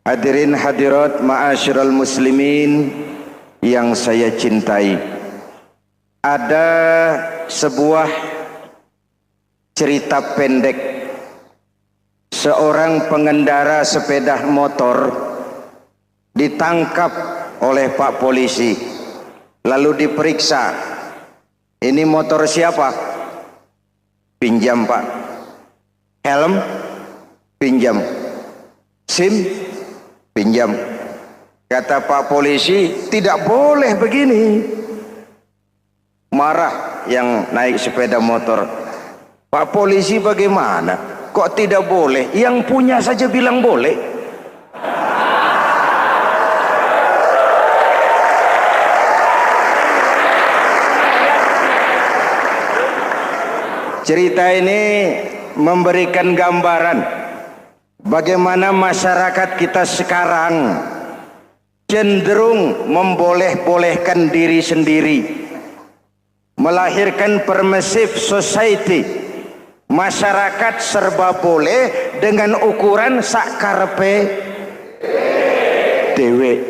Hadirin hadirat ma'asyiral muslimin yang saya cintai, ada sebuah cerita pendek. Seorang pengendara sepeda motor ditangkap oleh Pak Polisi, lalu diperiksa. Ini motor siapa? Pinjam Pak. Helm? Pinjam. SIM? Pinjam. Kata Pak Polisi, tidak boleh begini. Marah yang naik sepeda motor. Pak Polisi bagaimana? Kok tidak boleh? Yang punya saja bilang boleh. Cerita ini memberikan gambaran bagaimana masyarakat kita sekarang cenderung memboleh-bolehkan diri sendiri, melahirkan permissive society. Masyarakat serba boleh dengan ukuran sakarepe dewe.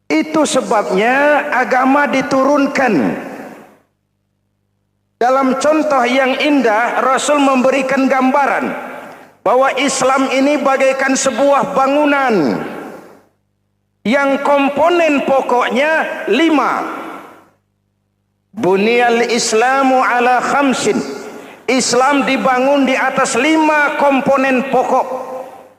Itu sebabnya agama diturunkan. Dalam contoh yang indah, Rasul memberikan gambaran bahwa Islam ini bagaikan sebuah bangunan yang komponen pokoknya 5. Bunyal Islamu ala khamsin. Islam dibangun di atas 5 komponen pokok.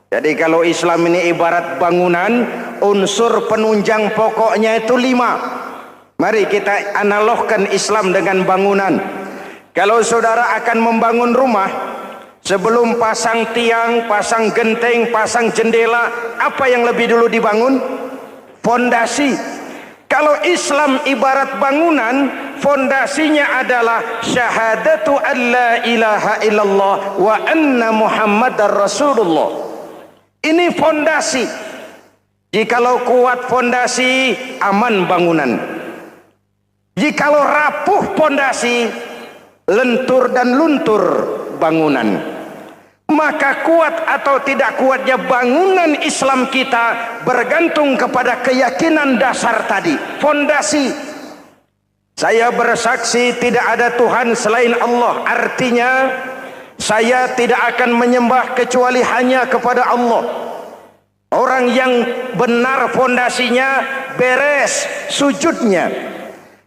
Jadi kalau Islam ini ibarat bangunan, unsur penunjang pokoknya itu 5. Mari kita analogkan Islam dengan bangunan. Kalau saudara akan membangun rumah, sebelum pasang tiang, pasang genteng, pasang jendela, apa yang lebih dulu dibangun? Fondasi. Kalau Islam ibarat bangunan, fondasinya adalah syahadatu an la ilaha illallah wa anna muhammadar rasulullah. Ini fondasi. Jikalau kuat fondasi, aman bangunan. Jikalau rapuh fondasi, lentur dan luntur bangunan. Maka kuat atau tidak kuatnya bangunan Islam kita bergantung kepada keyakinan dasar tadi, fondasi. Saya bersaksi tidak ada Tuhan selain Allah, artinya saya tidak akan menyembah kecuali hanya kepada Allah. Orang yang benar fondasinya beres sujudnya.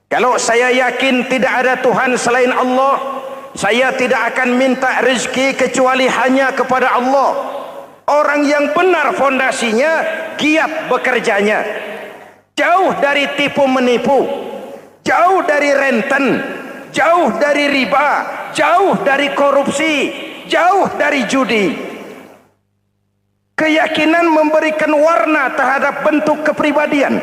Kalau saya yakin tidak ada Tuhan selain Allah, saya tidak akan minta rezeki kecuali hanya kepada Allah. Orang yang benar fondasinya, giat bekerjanya, jauh dari tipu menipu, jauh dari renten, jauh dari riba, jauh dari korupsi, jauh dari judi. Keyakinan memberikan warna terhadap bentuk kepribadian.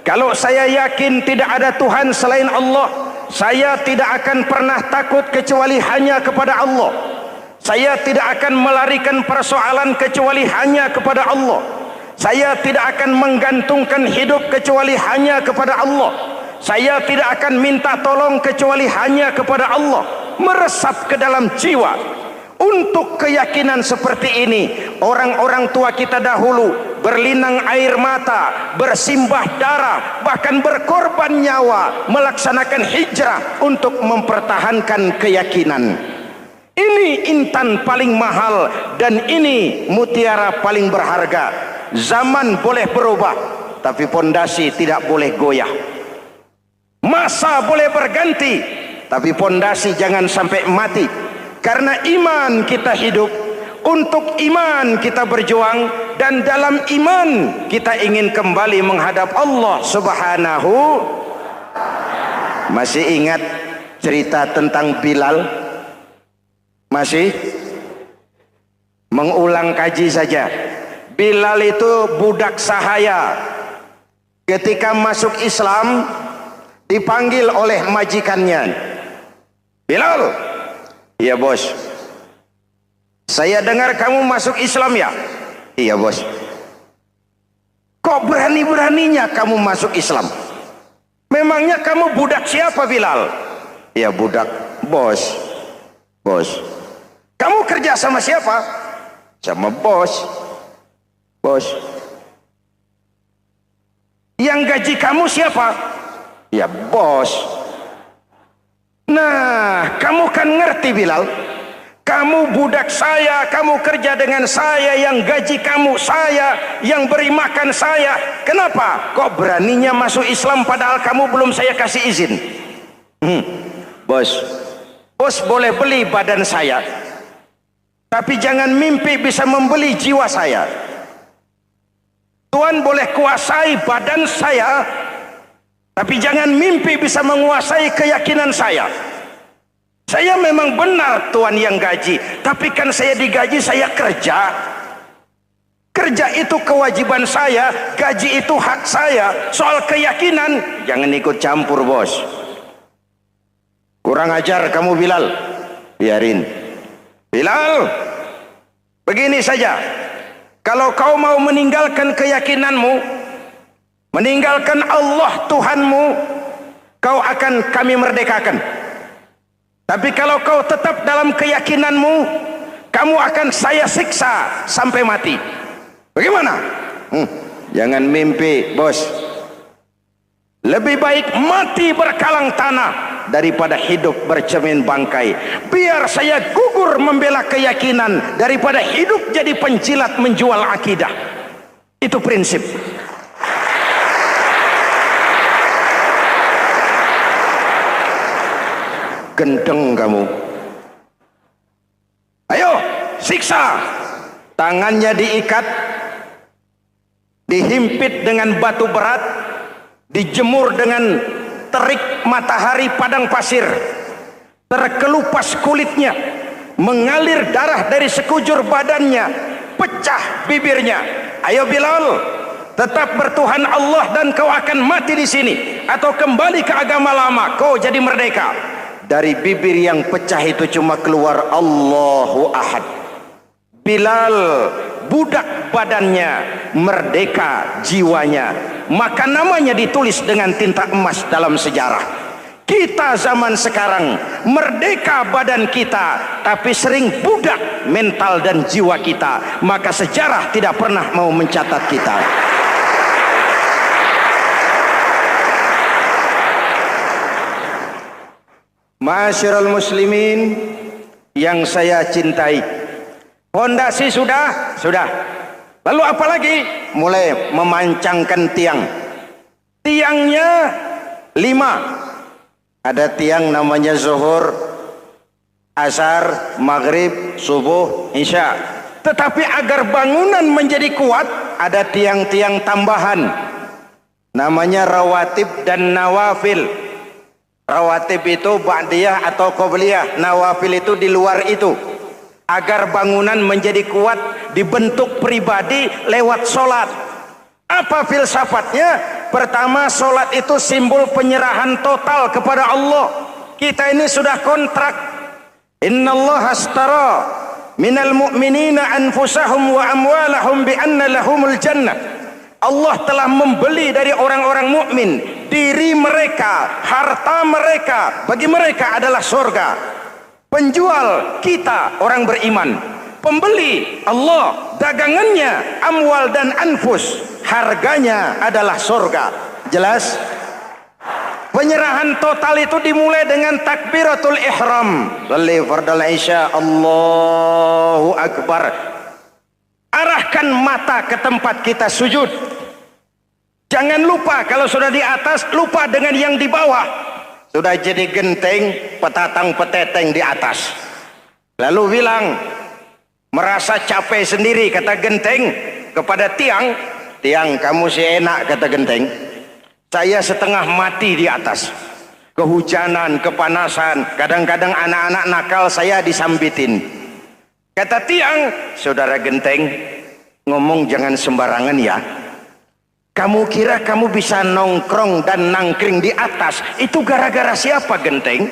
Kalau saya yakin tidak ada Tuhan selain Allah, saya tidak akan pernah takut kecuali hanya kepada Allah. Saya tidak akan melarikan persoalan kecuali hanya kepada Allah. Saya tidak akan menggantungkan hidup kecuali hanya kepada Allah. Saya tidak akan minta tolong kecuali hanya kepada Allah. Meresap ke dalam jiwa. Untuk keyakinan seperti ini, orang-orang tua kita dahulu berlinang air mata, bersimbah darah, bahkan berkorban nyawa, melaksanakan hijrah untuk mempertahankan keyakinan. Ini intan paling mahal dan ini mutiara paling berharga. Zaman boleh berubah, tapi pondasi tidak boleh goyah. Masa boleh berganti, tapi pondasi jangan sampai mati. Karena iman kita hidup, untuk iman kita berjuang, dan dalam iman kita ingin kembali menghadap Allah Subhanahu. Masih ingat cerita tentang Bilal? Masih? Mengulang kaji saja. Bilal itu budak sahaya. Ketika masuk Islam, dipanggil oleh majikannya. Bilal, iya bos. Saya dengar kamu masuk Islam ya? Iya bos. Kok berani-beraninya kamu masuk Islam? Memangnya kamu budak siapa Bilal? Iya budak bos. Bos. Kamu kerja sama siapa? Sama bos. Bos. Yang gaji kamu siapa? Ya bos. Nah, kamu kan ngerti Bilal. Kamu budak saya, kamu kerja dengan saya, yang gaji kamu saya, yang beri makan saya. Kenapa? Kok beraninya masuk Islam padahal kamu belum saya kasih izin? Bos, bos boleh beli badan saya, tapi jangan mimpi bisa membeli jiwa saya. Tuhan boleh kuasai badan saya, tapi jangan mimpi bisa menguasai keyakinan saya. Saya memang benar Tuhan yang gaji, tapi kan saya digaji, saya kerja. Kerja itu kewajiban saya, gaji itu hak saya. Soal keyakinan, jangan ikut campur bos. Kurang ajar kamu Bilal. Biarin. Bilal, begini saja. Kalau kau mau meninggalkan keyakinanmu, meninggalkan Allah Tuhanmu, kau akan kami merdekakan. Tapi kalau kau tetap dalam keyakinanmu, kamu akan saya siksa sampai mati. Bagaimana? Jangan mimpi bos. Lebih baik mati berkalang tanah daripada hidup bercermin bangkai. Biar saya gugur membela keyakinan daripada hidup jadi penjilat menjual akidah. Itu prinsip. Gendeng kamu. Ayo siksa. Tangannya diikat, dihimpit dengan batu berat, dijemur dengan terik matahari padang pasir, terkelupas kulitnya, mengalir darah dari sekujur badannya, pecah bibirnya. Ayo Bilal, tetap bertuhan Allah dan kau akan mati di sini, atau kembali ke agama lama, kau jadi merdeka. Dari bibir yang pecah itu cuma keluar Allahu Ahad. Bilal budak badannya, merdeka jiwanya, maka namanya ditulis dengan tinta emas dalam sejarah. Kita zaman sekarang merdeka badan kita, tapi sering budak mental dan jiwa kita, maka sejarah tidak pernah mau mencatat kita. Masyarul muslimin yang saya cintai, fondasi sudah. Lalu apa lagi? Mulai memancangkan tiang. Tiangnya 5. Ada tiang namanya zuhur, asar, maghrib, subuh, isya. Tetapi agar bangunan menjadi kuat, ada tiang-tiang tambahan. Namanya rawatib dan nawafil. Rawatib itu ba'diyah atau qobliyah, nawafil itu di luar itu. Agar bangunan menjadi kuat, dibentuk pribadi lewat solat. Apa filsafatnya? Pertama, solat itu simbol penyerahan total kepada Allah. Kita ini sudah kontrak. Innallaha astara minal mu'minina anfusahum wa amwalahum bi anna lahumul jannah. Allah telah membeli dari orang-orang mukmin diri mereka, harta mereka, bagi mereka adalah surga. Penjual kita orang beriman, pembeli Allah, dagangannya amwal dan anfus, harganya adalah surga. Jelas? Penyerahan total itu dimulai dengan takbiratul ihram. Shalli fardal isya, Allahu akbar. Arahkan mata ke tempat kita sujud. Jangan lupa kalau sudah di atas, lupa dengan yang di bawah. Sudah jadi genteng, petatang peteteng di atas. Lalu bilang, merasa capek sendiri, kata genteng kepada tiang. Tiang, kamu sih enak, kata genteng. Saya setengah mati di atas. Kehujanan, kepanasan, kadang-kadang anak-anak nakal saya disambitin. Kata tiang, saudara genteng, ngomong jangan sembarangan ya. Kamu kira kamu bisa nongkrong dan nangkring di atas, itu gara-gara siapa genteng?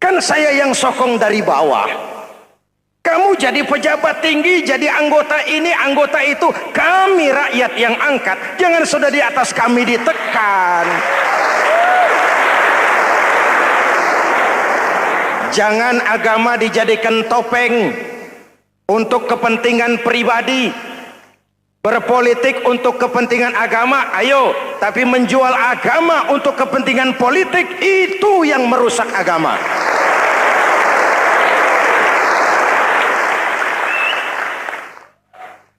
Kan saya yang sokong dari bawah. Kamu jadi pejabat tinggi, jadi anggota ini, anggota itu. Kami rakyat yang angkat, jangan sudah di atas kami ditekan. Jangan agama dijadikan topeng untuk kepentingan pribadi. Berpolitik untuk kepentingan agama, ayo. Tapi menjual agama untuk kepentingan politik, itu yang merusak agama.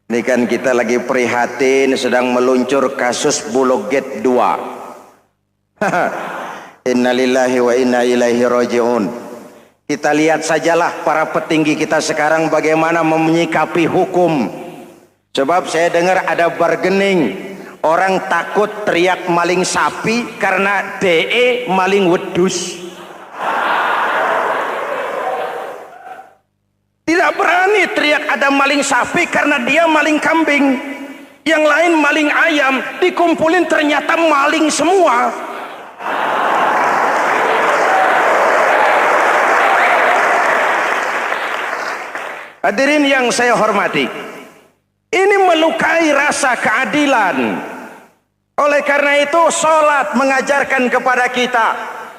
Ini kan kita lagi prihatin sedang meluncur kasus Bulog Gate 2. Innalillahi wa inna ilaihi raji'un. Kita lihat sajalah para petinggi kita sekarang bagaimana menyikapi hukum. Sebab saya dengar ada bargaining, orang takut teriak maling sapi karena DE maling wedus. Tidak berani teriak ada maling sapi karena dia maling kambing. Yang lain maling ayam, dikumpulin ternyata maling semua. Hadirin yang saya hormati, ini melukai rasa keadilan. Oleh karena itu sholat mengajarkan kepada kita,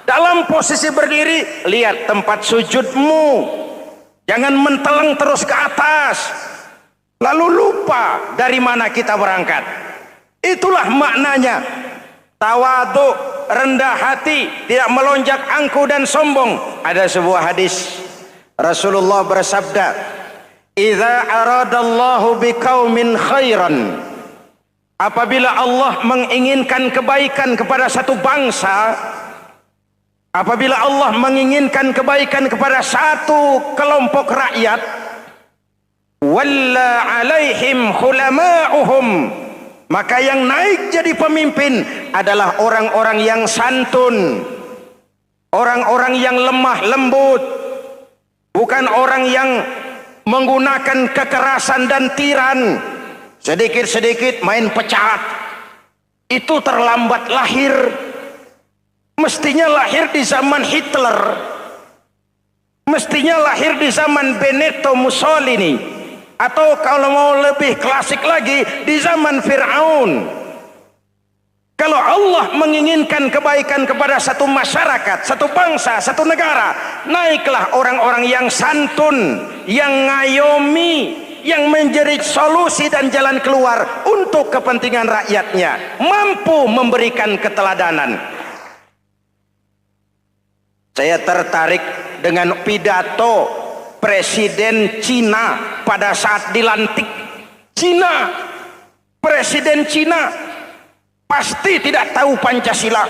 dalam posisi berdiri, lihat tempat sujudmu. Jangan menteleng terus ke atas, lalu lupa dari mana kita berangkat. Itulah maknanya tawadhu, rendah hati, tidak melonjak angkuh dan sombong. Ada sebuah hadis Rasulullah bersabda, "Idza aradallahu biqaumin khairan." Apabila Allah menginginkan kebaikan kepada satu bangsa, apabila Allah menginginkan kebaikan kepada satu kelompok rakyat, walla alaihim khulama'uhum, maka yang naik jadi pemimpin adalah orang-orang yang santun, orang-orang yang lemah lembut, bukan orang yang menggunakan kekerasan dan tiran, sedikit-sedikit main pecat. Itu terlambat lahir. Mestinya lahir di zaman Hitler, mestinya lahir di zaman Benito Mussolini, atau kalau mau lebih klasik lagi di zaman Fir'aun. Kalau Allah menginginkan kebaikan kepada satu masyarakat, satu bangsa, satu negara, naiklah orang-orang yang santun, yang ngayomi, yang menjadi solusi dan jalan keluar untuk kepentingan rakyatnya, mampu memberikan keteladanan. Saya tertarik dengan pidato Presiden Cina pada saat dilantik. Cina, Presiden Cina pasti tidak tahu Pancasila,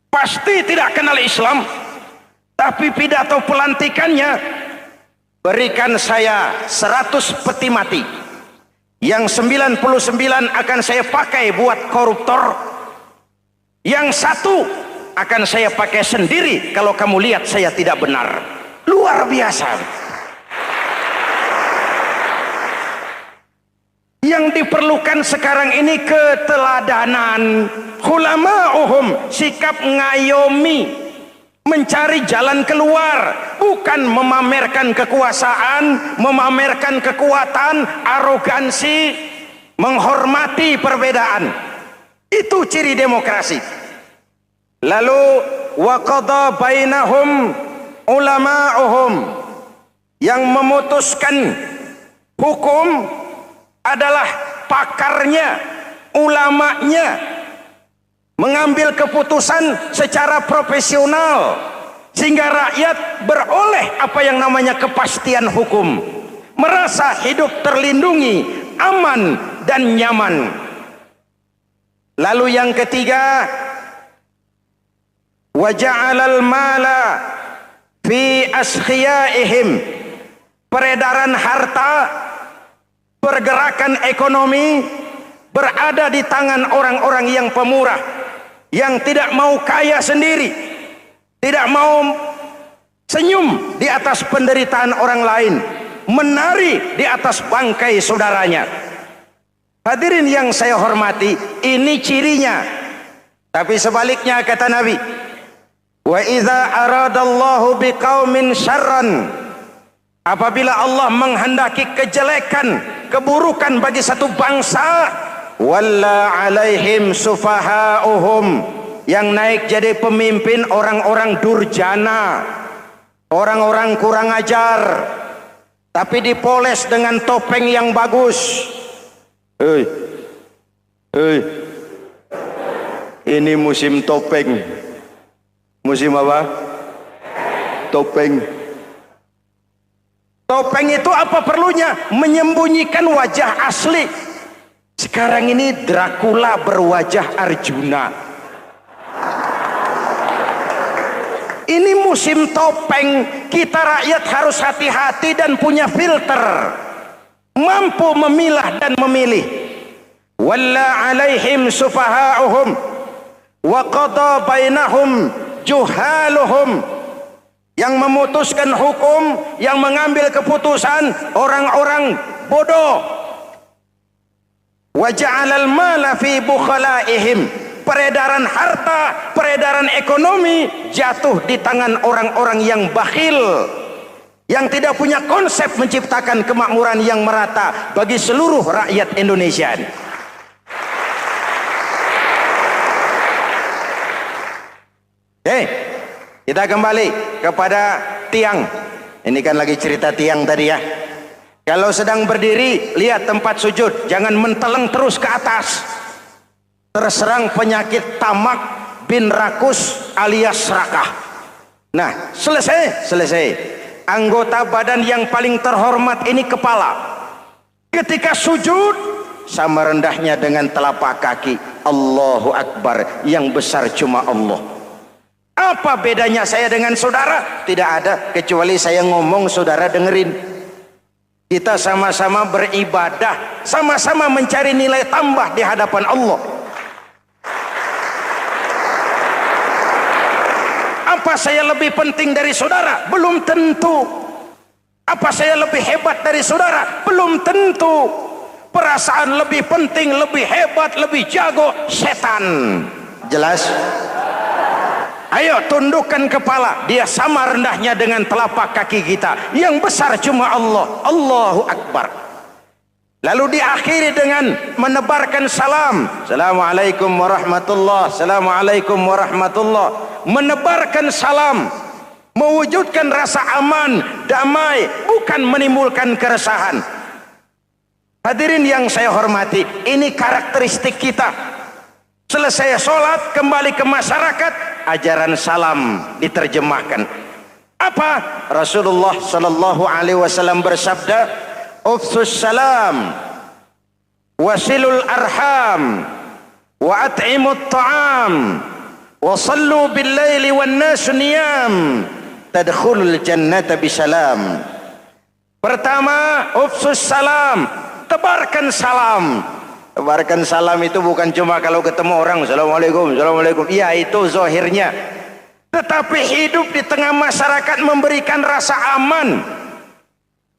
pasti tidak kenal Islam, tapi pidato pelantikannya, berikan saya 100 peti mati, yang 99 akan saya pakai buat koruptor, yang satu akan saya pakai sendiri kalau kamu lihat saya tidak benar. Luar biasa. Yang diperlukan sekarang ini keteladanan, khulama'uhum, sikap ngayomi, mencari jalan keluar, bukan memamerkan kekuasaan, memamerkan kekuatan, arogansi, menghormati perbedaan. Itu ciri demokrasi. Lalu waqadha bainahum ulama'uhum, yang memutuskan hukum adalah pakarnya, ulamanya, mengambil keputusan secara profesional sehingga rakyat beroleh apa yang namanya kepastian hukum, merasa hidup terlindungi, aman dan nyaman. Lalu yang ketiga, wa ja'alal mala fi askhiyaihim, peredaran harta, pergerakan ekonomi berada di tangan orang-orang yang pemurah, yang tidak mau kaya sendiri, tidak mau senyum di atas penderitaan orang lain, menari di atas bangkai saudaranya. Hadirin yang saya hormati, ini cirinya. Tapi sebaliknya kata Nabi, wa idza aradallahu biqaumin syarran, apabila Allah menghendaki kejelekan, keburukan bagi satu bangsa, walla alaihim sufahauhum, yang naik jadi pemimpin orang-orang durjana, orang-orang kurang ajar, tapi dipoles dengan topeng yang bagus. Hei, hei, ini musim topeng. Musim apa? Topeng. Topeng itu apa perlunya? Menyembunyikan wajah asli. Sekarang ini Dracula berwajah Arjuna. Ini musim topeng. Kita rakyat harus hati-hati dan punya filter, mampu memilah dan memilih. Walla alaihim sufaha'uhum wa qada bainahum juhaluhum. Yang memutuskan hukum, yang mengambil keputusan orang-orang bodoh. Wa ja'alal mala fi bukhalaihim. Peredaran harta, peredaran ekonomi jatuh di tangan orang-orang yang bakhil, yang tidak punya konsep menciptakan kemakmuran yang merata bagi seluruh rakyat Indonesia. Kita kembali kepada tiang. Ini kan lagi cerita tiang tadi ya. Kalau sedang berdiri, lihat tempat sujud, jangan menteleng terus ke atas. Terserang penyakit tamak bin rakus alias serakah. Nah, selesai. Anggota badan yang paling terhormat ini kepala. Ketika sujud, sama rendahnya dengan telapak kaki. Allahu Akbar, yang besar cuma Allah. Apa bedanya saya dengan saudara? Tidak ada, kecuali saya ngomong saudara dengerin. Kita sama-sama beribadah, sama-sama mencari nilai tambah di hadapan Allah. Apa saya lebih penting dari saudara? Belum tentu. Apa saya lebih hebat dari saudara? Belum tentu. Perasaan lebih penting, lebih hebat, lebih jago setan. Jelas? Ayo tundukkan kepala. Dia sama rendahnya dengan telapak kaki kita. Yang besar cuma Allah. Allahu Akbar. Lalu diakhiri dengan menebarkan salam. Assalamualaikum warahmatullahi. Assalamualaikum warahmatullahi. Menebarkan salam, mewujudkan rasa aman, damai, bukan menimbulkan keresahan. Hadirin yang saya hormati, ini karakteristik kita. Selesai sholat, kembali ke masyarakat, ajaran salam diterjemahkan. Apa? Rasulullah Sallallahu Alaihi Wasallam bersabda, "Ufsus salam, wasilul arham, wa at'imut ta'am, wa sallu bil laili wan nasu niyam, tadkhulul jannata bisalam." Pertama, ufsus salam, tebarkan salam. Tebarkan salam itu bukan cuma kalau ketemu orang assalamualaikum, assalamualaikum. Iya, itu zahirnya. Tetapi hidup di tengah masyarakat memberikan rasa aman,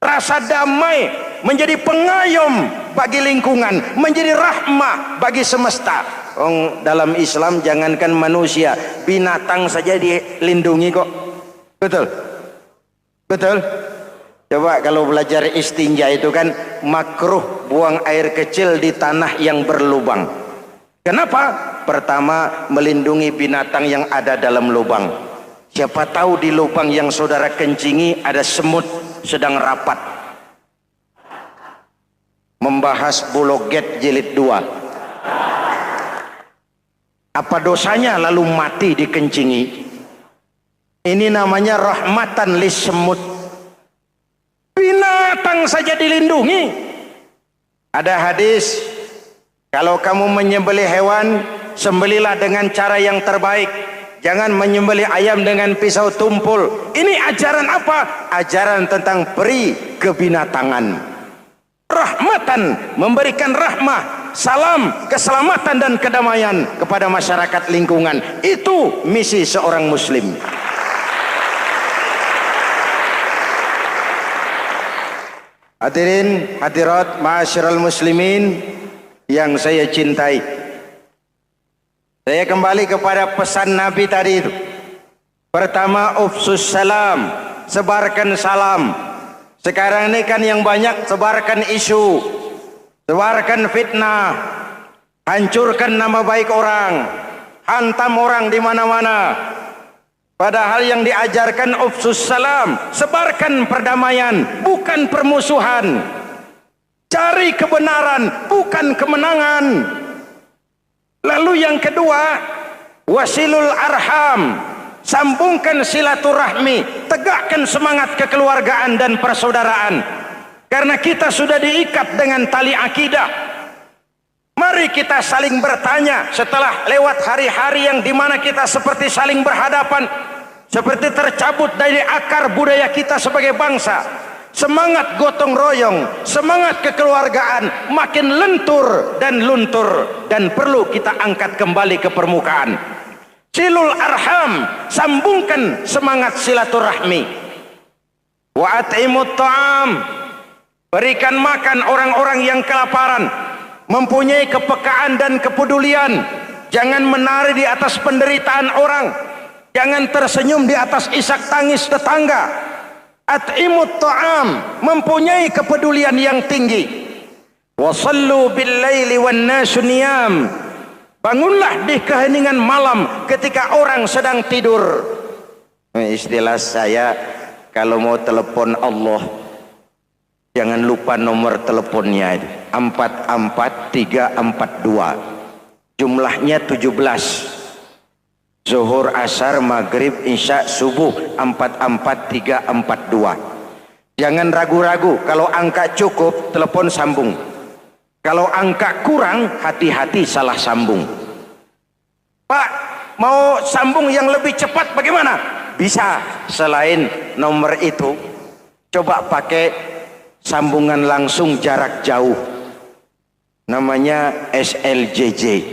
rasa damai, menjadi pengayom bagi lingkungan, menjadi rahmah bagi semesta. Dalam Islam jangankan manusia, binatang saja dilindungi kok. Betul? Betul? Coba kalau belajar istinja itu kan makruh buang air kecil di tanah yang berlubang. Kenapa? Pertama, melindungi binatang yang ada dalam lubang. Siapa tahu di lubang yang saudara kencingi ada semut sedang rapat. Membahas Bologet jilid 2. Apa dosanya lalu mati dikencingi? Ini namanya rahmatan lis semut. Binatang saja dilindungi. Ada hadis, kalau kamu menyembelih hewan, sembelilah dengan cara yang terbaik. Jangan menyembelih ayam dengan pisau tumpul. Ini ajaran apa? Ajaran tentang peri kebinatangan. Rahmatan, memberikan rahmah, salam, keselamatan dan kedamaian kepada masyarakat lingkungan. Itu misi seorang muslim. Hadirin, hadirat, ma'asyiral muslimin yang saya cintai. Saya kembali kepada pesan Nabi tadi itu. Pertama, ufsus salam, sebarkan salam. Sekarang ini kan yang banyak sebarkan isu, sebarkan fitnah, hancurkan nama baik orang, hantam orang di mana-mana. Padahal yang diajarkan ufsus salam, sebarkan perdamaian, bukan permusuhan. Cari kebenaran, bukan kemenangan. Lalu yang kedua, wasilul arham, sambungkan silaturahmi, tegakkan semangat kekeluargaan dan persaudaraan. Karena kita sudah diikat dengan tali akidah. Mari kita saling bertanya setelah lewat hari-hari yang dimana kita seperti saling berhadapan, seperti tercabut dari akar budaya kita sebagai bangsa. Semangat gotong royong, semangat kekeluargaan makin lentur dan luntur, dan perlu kita angkat kembali ke permukaan. Silul arham, sambungkan semangat silaturahmi. Wa at'imut ta'am, berikan makan orang-orang yang kelaparan. Mempunyai kepekaan dan kepedulian. Jangan menari di atas penderitaan orang. Jangan tersenyum di atas isak tangis tetangga. At'imut ta'am, mempunyai kepedulian yang tinggi. Wasallu bil laili wan nasu niyam, bangunlah di keheningan malam ketika orang sedang tidur. Istilah saya, kalau mau telepon Allah, jangan lupa nomor teleponnya, 44342. Jumlahnya 17. Zuhur, asar, maghrib, isya, subuh, 44342. Jangan ragu-ragu. Kalau angka cukup, telepon sambung. Kalau angka kurang, hati-hati salah sambung. Pak, mau sambung yang lebih cepat bagaimana? Bisa. Selain nomor itu, coba pakai sambungan langsung jarak jauh. Namanya SLJJ.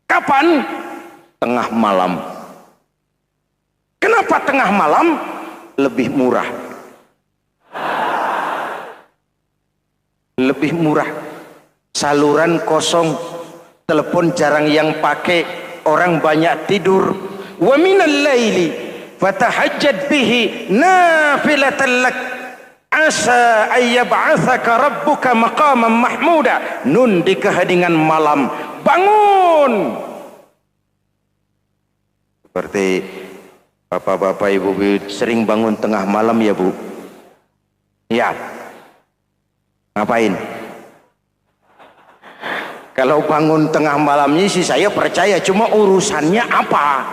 Kapan? Tengah malam. Kenapa tengah malam? Lebih murah. Lebih murah. Saluran kosong, telepon jarang yang pakai, orang banyak tidur. Wa minal laili fatahajjad bihi nafilatan lak asa ayyab'atsaka rabbuka maqaman mahmuda. Nun, di keheningan malam bangun. Seperti bapak-bapak, ibu-ibu sering bangun tengah malam ya Bu? Ya. Ngapain? Kalau bangun tengah malamnya sih saya percaya, cuma urusannya apa?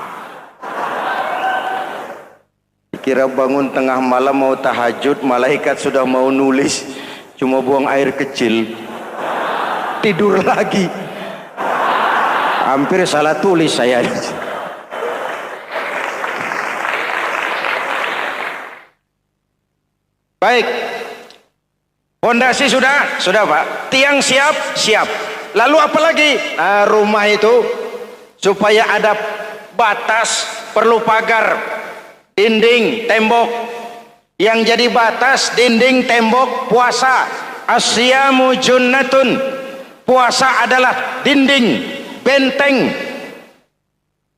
Kira bangun tengah malam mau tahajud, malaikat sudah mau nulis, cuma buang air kecil, tidur lagi. Hampir salah tulis saya. Baik, fondasi sudah Pak, tiang siap, siap. Lalu apa lagi? Nah, rumah itu supaya ada batas, perlu pagar, dinding, tembok. Yang jadi batas, dinding, tembok, puasa. Asyamu junnatun, puasa adalah dinding, benteng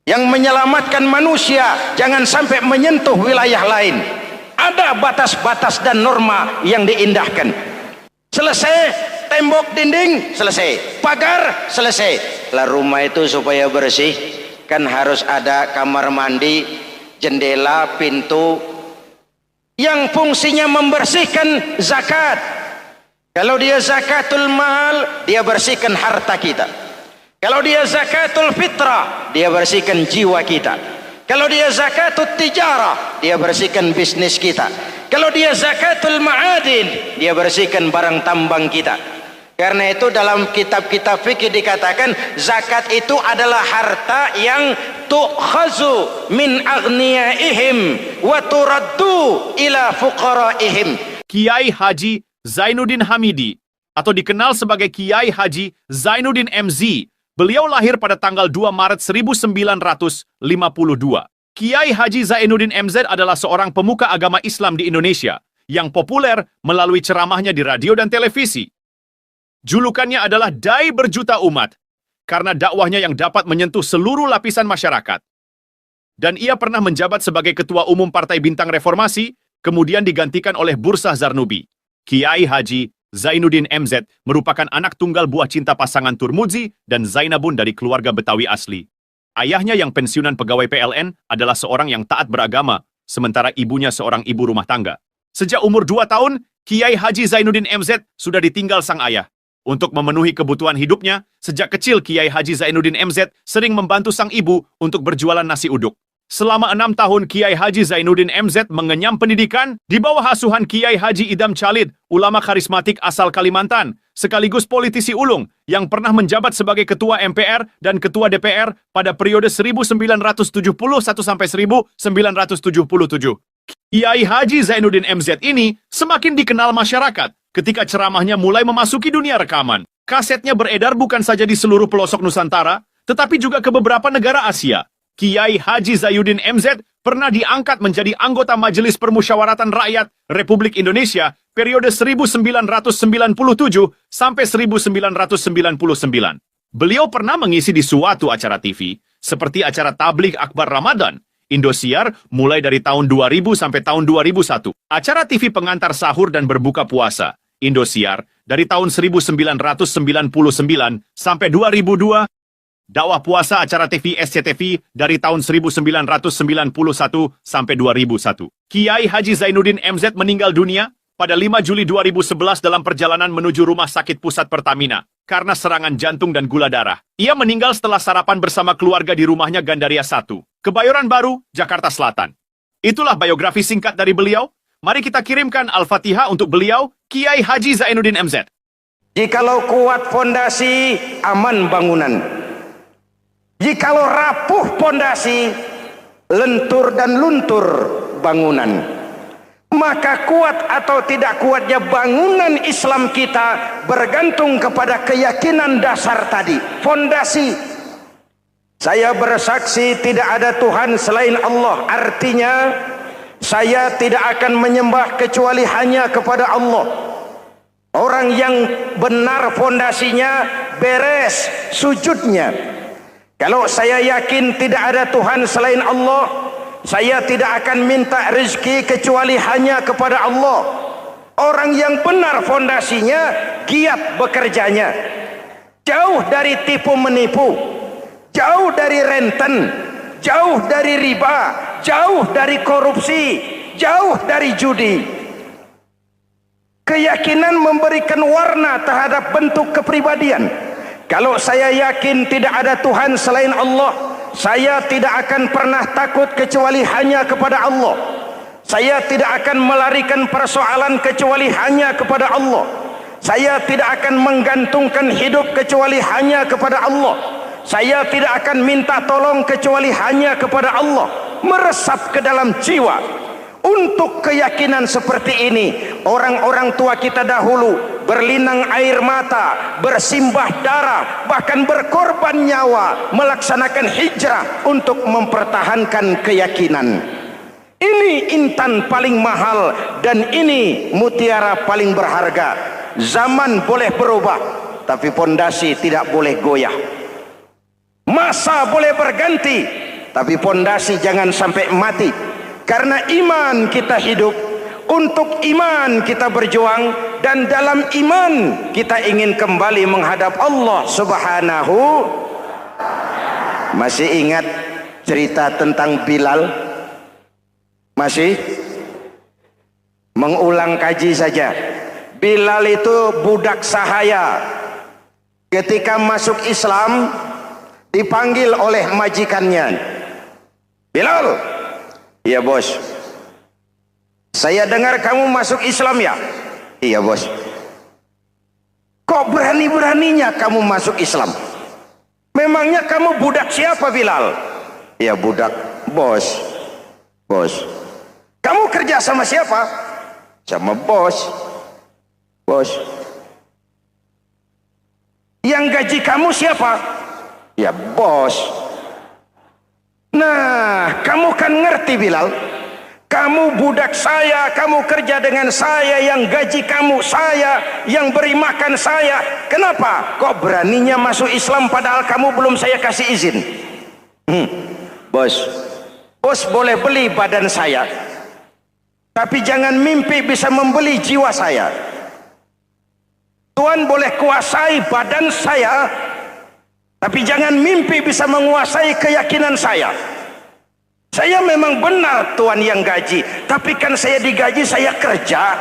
yang menyelamatkan manusia jangan sampai menyentuh wilayah lain. Ada batas-batas dan norma yang diindahkan. Selesai, tembok, dinding, selesai. Pagar, selesai. Lah rumah itu supaya bersih, kan harus ada kamar mandi, jendela, pintu, yang fungsinya membersihkan zakat. Kalau dia zakatul mal, dia bersihkan harta kita. Kalau dia zakatul fitrah, dia bersihkan jiwa kita. Kalau dia zakatul tijarah, dia bersihkan bisnis kita. Kalau dia zakatul ma'adin, dia bersihkan barang tambang kita. Karena itu dalam kitab-kitab fikih dikatakan zakat itu adalah harta yang tu'khazu min aghniyaihim wa turaddu ila fuqaraihim. Kiai Haji Zainuddin Hamidi, atau dikenal sebagai Kiai Haji Zainuddin MZ, beliau lahir pada tanggal 2 Maret 1952. Kiai Haji Zainuddin MZ adalah seorang pemuka agama Islam di Indonesia yang populer melalui ceramahnya di radio dan televisi. Julukannya adalah Dai Berjuta Umat karena dakwahnya yang dapat menyentuh seluruh lapisan masyarakat. Dan ia pernah menjabat sebagai Ketua Umum Partai Bintang Reformasi, kemudian digantikan oleh Bursah Zarnubi. Kiai Haji Zainuddin MZ merupakan anak tunggal buah cinta pasangan Turmuzi dan Zainabun dari keluarga Betawi asli. Ayahnya yang pensiunan pegawai PLN adalah seorang yang taat beragama, sementara ibunya seorang ibu rumah tangga. Sejak umur 2 tahun, Kiai Haji Zainuddin MZ sudah ditinggal sang ayah. Untuk memenuhi kebutuhan hidupnya, sejak kecil Kiai Haji Zainuddin MZ sering membantu sang ibu untuk berjualan nasi uduk. Selama 6 tahun Kiai Haji Zainuddin MZ mengenyam pendidikan di bawah asuhan Kiai Haji Idam Chalid, ulama karismatik asal Kalimantan, sekaligus politisi ulung yang pernah menjabat sebagai ketua MPR dan ketua DPR pada periode 1971 sampai 1977. Kiai Haji Zainuddin MZ ini semakin dikenal masyarakat ketika ceramahnya mulai memasuki dunia rekaman. Kasetnya beredar bukan saja di seluruh pelosok Nusantara, tetapi juga ke beberapa negara Asia. Kiai Haji Zainuddin MZ pernah diangkat menjadi anggota Majelis Permusyawaratan Rakyat Republik Indonesia periode 1997 sampai 1999. Beliau pernah mengisi di suatu acara TV, seperti acara Tabligh Akbar Ramadan, Indosiar mulai dari tahun 2000 sampai tahun 2001. Acara TV pengantar sahur dan berbuka puasa, Indosiar, dari tahun 1999 sampai 2002. Dakwah puasa acara TV SCTV dari tahun 1991 sampai 2001. Kiai Haji Zainuddin MZ meninggal dunia pada 5 Juli 2011 dalam perjalanan menuju Rumah Sakit Pusat Pertamina karena serangan jantung dan gula darah. Ia meninggal setelah sarapan bersama keluarga di rumahnya Gandaria 1, Kebayoran Baru, Jakarta Selatan. Itulah biografi singkat dari beliau. Mari kita kirimkan Al-Fatihah untuk beliau, Kiai Haji Zainuddin MZ. Jikalau kuat fondasi, aman bangunan. Jikalau rapuh pondasi, lentur dan luntur bangunan. Maka kuat atau tidak kuatnya bangunan Islam kita bergantung kepada keyakinan dasar tadi, fondasi. Saya bersaksi tidak ada Tuhan selain Allah. Artinya saya tidak akan menyembah kecuali hanya kepada Allah. Orang yang benar fondasinya beres sujudnya. Kalau saya yakin tidak ada Tuhan selain Allah, saya tidak akan minta rezeki kecuali hanya kepada Allah. Orang yang benar fondasinya, giat bekerjanya, jauh dari tipu menipu, jauh dari renten, jauh dari riba, jauh dari korupsi, jauh dari judi. Keyakinan memberikan warna terhadap bentuk kepribadian. Kalau saya yakin tidak ada Tuhan selain Allah, saya tidak akan pernah takut kecuali hanya kepada Allah. Saya tidak akan melarikan persoalan kecuali hanya kepada Allah. Saya tidak akan menggantungkan hidup kecuali hanya kepada Allah. Saya tidak akan minta tolong kecuali hanya kepada Allah. Meresap ke dalam jiwa. Untuk keyakinan seperti ini, orang-orang tua kita dahulu berlinang air mata, bersimbah darah, bahkan berkorban nyawa, melaksanakan hijrah untuk mempertahankan keyakinan. Ini intan paling mahal dan ini mutiara paling berharga. Zaman boleh berubah, tapi pondasi tidak boleh goyah. Masa boleh berganti, tapi pondasi jangan sampai mati. Karena iman kita hidup, untuk iman kita berjuang, dan dalam iman kita ingin kembali menghadap Allah Subhanahu. Masih ingat cerita tentang Bilal? Masih? Mengulang kaji saja. Bilal itu budak sahaya. Ketika masuk Islam, dipanggil oleh majikannya. Bilal, iya bos. Saya dengar kamu masuk Islam ya? Iya bos. Kok berani-beraninya kamu masuk Islam? Memangnya kamu budak siapa Bilal? Iya budak bos. Bos. Kamu kerja sama siapa? Sama bos. Bos. Yang gaji kamu siapa? Ya bos. Nah, kamu kan ngerti Bilal, kamu budak saya, kamu kerja dengan saya, yang gaji kamu saya, yang beri makan saya. Kenapa? Kok beraninya masuk Islam padahal kamu belum saya kasih izin? Bos, bos boleh beli badan saya, tapi jangan mimpi bisa membeli jiwa saya. Tuhan boleh kuasai badan saya, Tapi jangan mimpi bisa menguasai keyakinan saya. Saya memang benar Tuhan yang gaji, tapi kan saya digaji, saya kerja.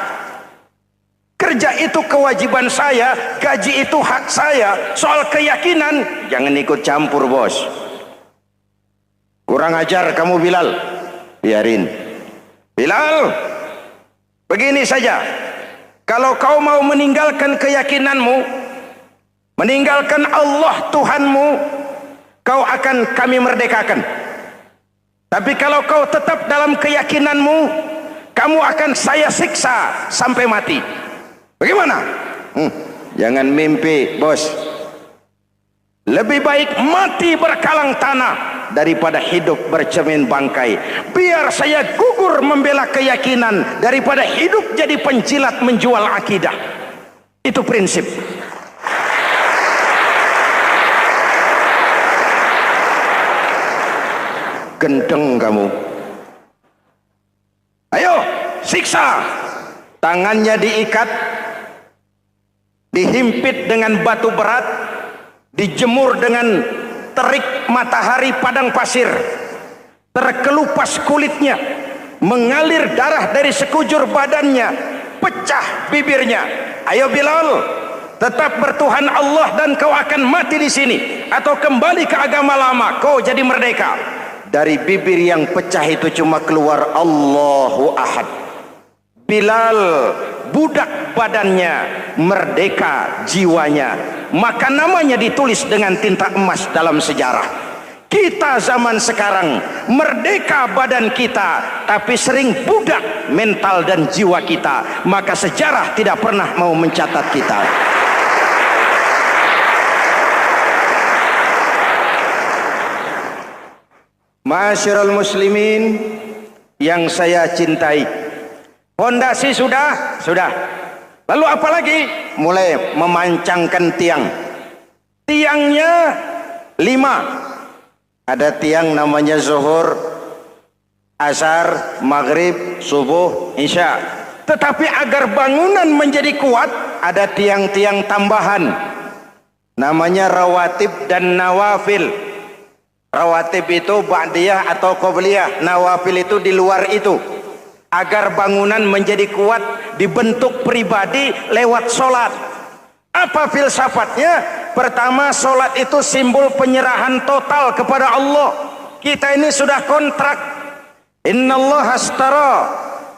Kerja itu kewajiban saya, gaji itu hak saya. Soal keyakinan, jangan ikut campur bos. Kurang ajar kamu Bilal. Biarin. Bilal, begini saja. Kalau kau mau meninggalkan keyakinanmu, meninggalkan Allah Tuhanmu, kau akan kami merdekakan. Tapi kalau kau tetap dalam keyakinanmu, kamu akan saya siksa sampai mati. Bagaimana? Jangan mimpi, bos. Lebih baik mati berkalang tanah daripada hidup bercermin bangkai. Biar saya gugur membela keyakinan daripada hidup jadi penjilat menjual akidah. Itu prinsip. Gendeng kamu. Ayo, siksa. Tangannya diikat, dihimpit dengan batu berat, dijemur dengan terik matahari padang pasir, terkelupas kulitnya, mengalir darah dari sekujur badannya, pecah bibirnya. Ayo Bilal, tetap bertuhan Allah dan kau akan mati di sini, atau kembali ke agama lama, kau jadi merdeka. Dari bibir yang pecah itu cuma keluar Allahu Ahad. Bilal budak badannya, merdeka jiwanya, maka namanya ditulis dengan tinta emas dalam sejarah. Kita zaman sekarang merdeka badan kita, tapi sering budak mental dan jiwa kita, maka sejarah tidak pernah mau mencatat kita. Ma'asyiral muslimin yang saya cintai, fondasi sudah. Lalu apa lagi? Mulai memancangkan tiang. Tiangnya 5. Ada tiang namanya zuhur, asar, maghrib, subuh, isya. Tetapi agar bangunan menjadi kuat, ada tiang-tiang tambahan. Namanya rawatib dan nawafil. Rawatib itu ba'diyah atau qobliyah, nawafil itu di luar itu. Agar bangunan menjadi kuat, dibentuk pribadi lewat solat. Apa filsafatnya? Pertama, solat itu simbol penyerahan total kepada Allah. Kita ini sudah kontrak. Innallaha astara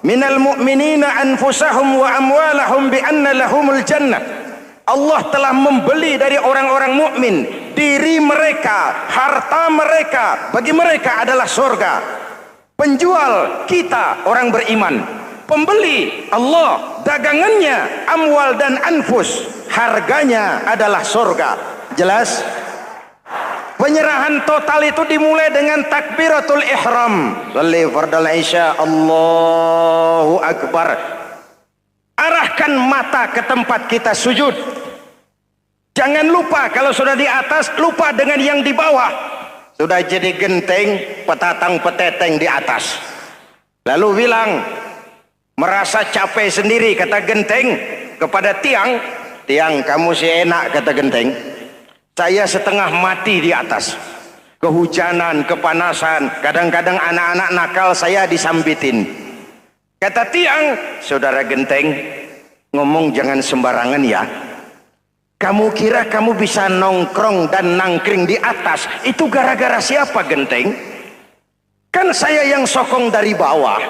minal mu'minina anfusahum wa amwalahum bi anna lahumul jannah. Allah telah membeli dari orang-orang mukmin diri mereka, harta mereka, bagi mereka adalah surga. Penjual kita orang beriman, pembeli Allah, dagangannya amwal dan anfus, harganya adalah surga. Jelas? Penyerahan total itu dimulai dengan takbiratul ihram. Shalli fardal isya, Allahu akbar. Arahkan mata ke tempat kita sujud. Jangan lupa kalau sudah di atas, lupa dengan yang di bawah. Sudah jadi genteng, petatang peteteng di atas. Lalu bilang, merasa capek sendiri, kata genteng kepada tiang. Tiang, kamu sih enak, kata genteng. Saya setengah mati di atas. Kehujanan, kepanasan, kadang-kadang anak-anak nakal saya disambitin. Kata tiang, saudara genteng, ngomong jangan sembarangan ya. Kamu kira kamu bisa nongkrong dan nangkring di atas, itu gara-gara siapa genteng? Kan saya yang sokong dari bawah.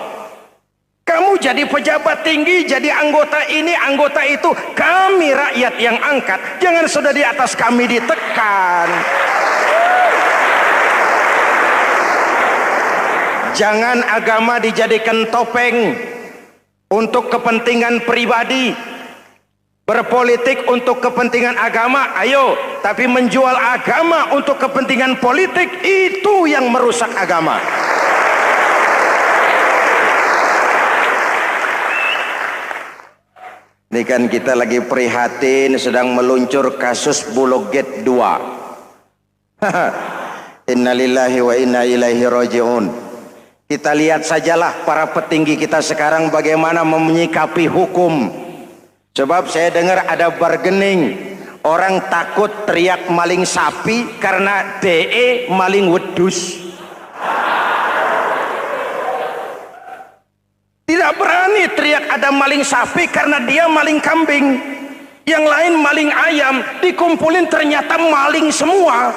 Kamu jadi pejabat tinggi, jadi anggota ini, anggota itu. Kami rakyat yang angkat, jangan sudah di atas kami ditekan. Jangan agama dijadikan topeng untuk kepentingan pribadi. Berpolitik untuk kepentingan agama, ayo. Tapi menjual agama untuk kepentingan politik, itu yang merusak agama. Ini kan kita lagi prihatin, sedang meluncur kasus Bulog Gate 2. Innalillahi wa inna ilaihi raji'un. Kita lihat sajalah para petinggi kita sekarang bagaimana menyikapi hukum. Sebab saya dengar ada bargaining. Orang takut teriak maling sapi karena DE maling wedus. Tidak berani teriak ada maling sapi karena dia maling kambing. Yang lain maling ayam, dikumpulin ternyata maling semua.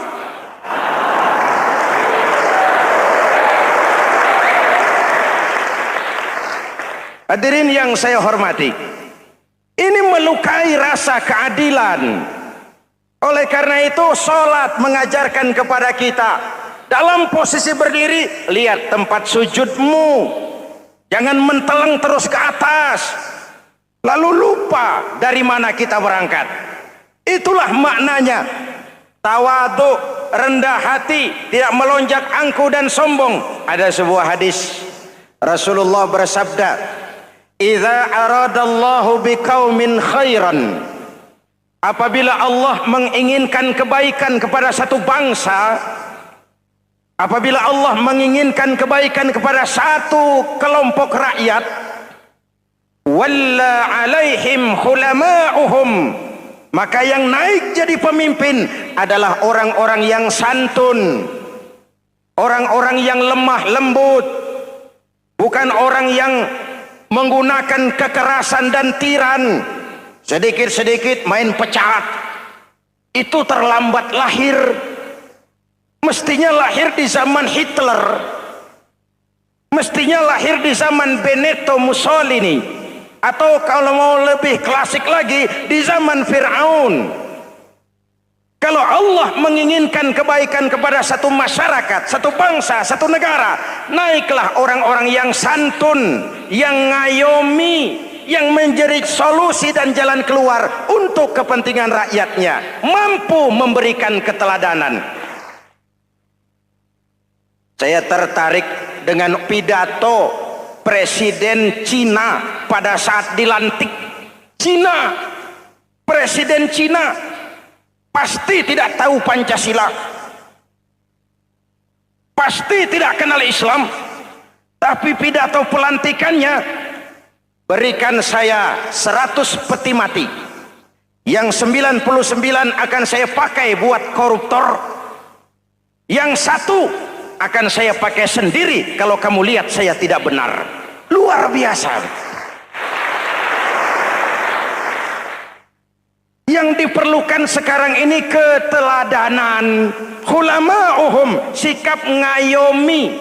Hadirin yang saya hormati, ini melukai rasa keadilan. Oleh karena itu sholat mengajarkan kepada kita, dalam posisi berdiri, lihat tempat sujudmu, jangan menteleng terus ke atas lalu lupa dari mana kita berangkat. Itulah maknanya tawadhu, rendah hati, tidak melonjak angku dan sombong. Ada sebuah hadis Rasulullah bersabda, "Idza aradallahu biqaumin khairan," apabila Allah menginginkan kebaikan kepada satu bangsa, apabila Allah menginginkan kebaikan kepada satu kelompok rakyat, walla alaihim khulama'uhum, maka yang naik jadi pemimpin adalah orang-orang yang santun, orang-orang yang lemah lembut, bukan orang yang menggunakan kekerasan dan tiran, sedikit-sedikit main pecat. Itu terlambat lahir. Mestinya lahir di zaman Hitler, mestinya lahir di zaman Benito Mussolini, atau kalau mau lebih klasik lagi di zaman Fir'aun. Kalau Allah menginginkan kebaikan kepada satu masyarakat, satu bangsa, satu negara, naiklah orang-orang yang santun, yang ngayomi, yang menjadi solusi dan jalan keluar untuk kepentingan rakyatnya, mampu memberikan keteladanan. Saya tertarik dengan pidato Presiden Cina pada saat dilantik. Cina, Presiden Cina pasti tidak tahu Pancasila, pasti tidak kenal Islam, tapi pidato pelantikannya, berikan saya 100 peti mati, yang 99 akan saya pakai buat koruptor, yang satu akan saya pakai sendiri kalau kamu lihat saya tidak benar. Luar biasa. Yang diperlukan sekarang ini keteladanan, khulama'uhum, sikap ngayomi,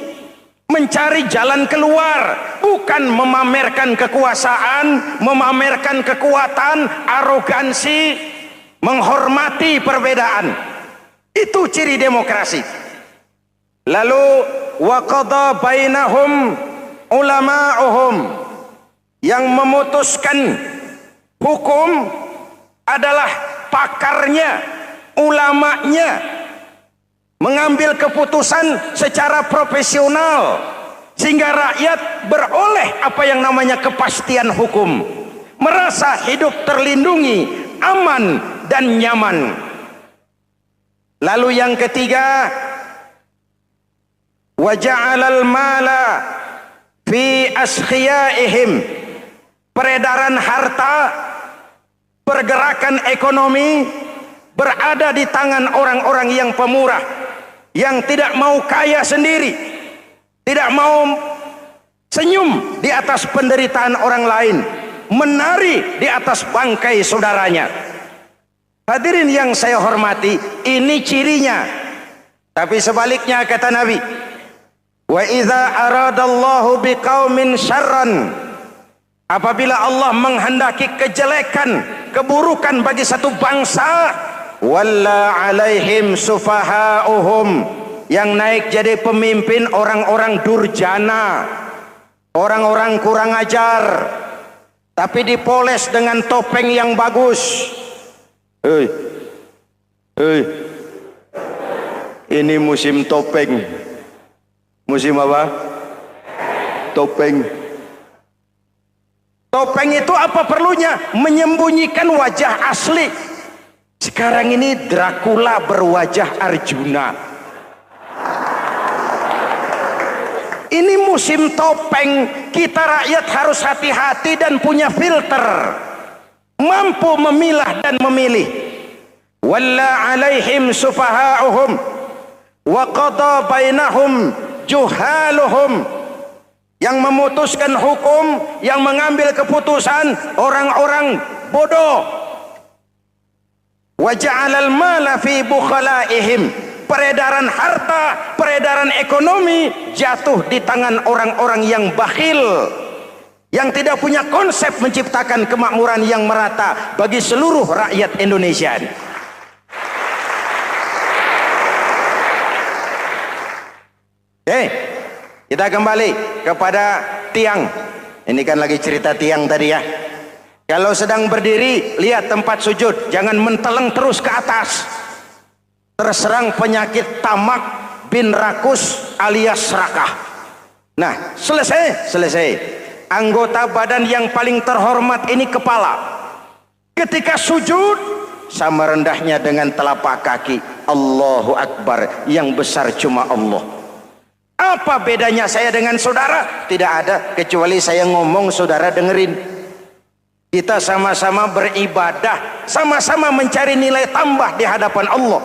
mencari jalan keluar, bukan memamerkan kekuasaan, memamerkan kekuatan, arogansi, menghormati perbedaan. Itu ciri demokrasi. Lalu waqadha bainahum ulama'uhum, yang memutuskan hukum adalah pakarnya, ulamanya, mengambil keputusan secara profesional sehingga rakyat beroleh apa yang namanya kepastian hukum, merasa hidup terlindungi, aman dan nyaman. Lalu yang ketiga, wa ja'alal mala fi askhiyaihim, peredaran harta, pergerakan ekonomi berada di tangan orang-orang yang pemurah, yang tidak mau kaya sendiri, tidak mau senyum di atas penderitaan orang lain, menari di atas bangkai saudaranya. Hadirin yang saya hormati, ini cirinya. Tapi sebaliknya kata Nabi, wa idza aradallahu biqaumin syarran, apabila Allah menghendaki kejelekan, keburukan bagi satu bangsa, walla alaihim sufahauhum, yang naik jadi pemimpin orang-orang durjana, orang-orang kurang ajar, tapi dipoles dengan topeng yang bagus. Ini musim topeng. Musim apa? Topeng. Topeng itu apa perlunya? Menyembunyikan wajah asli. Sekarang ini Dracula berwajah Arjuna. Ini musim topeng. Kita rakyat harus hati-hati dan punya filter, mampu memilah dan memilih. walla alaihim sufaha'uhum wa qada bainahum juhaluhum. Yang memutuskan hukum, yang mengambil keputusan orang-orang bodoh. Wa ja'alal mala fi bukhalaihim. Peredaran harta, peredaran ekonomi jatuh di tangan orang-orang yang bakhil, yang tidak punya konsep menciptakan kemakmuran yang merata bagi seluruh rakyat Indonesia. Kita kembali kepada tiang. Ini kan lagi cerita tiang tadi ya. Kalau sedang berdiri, lihat tempat sujud, jangan menteleng terus ke atas. Terserang penyakit tamak bin rakus alias serakah. Nah, selesai. Anggota badan yang paling terhormat ini kepala. Ketika sujud, sama rendahnya dengan telapak kaki. Allahu Akbar, yang besar cuma Allah. Apa bedanya saya dengan saudara? Tidak ada, kecuali saya ngomong saudara dengerin. Kita sama-sama beribadah, sama-sama mencari nilai tambah di hadapan Allah.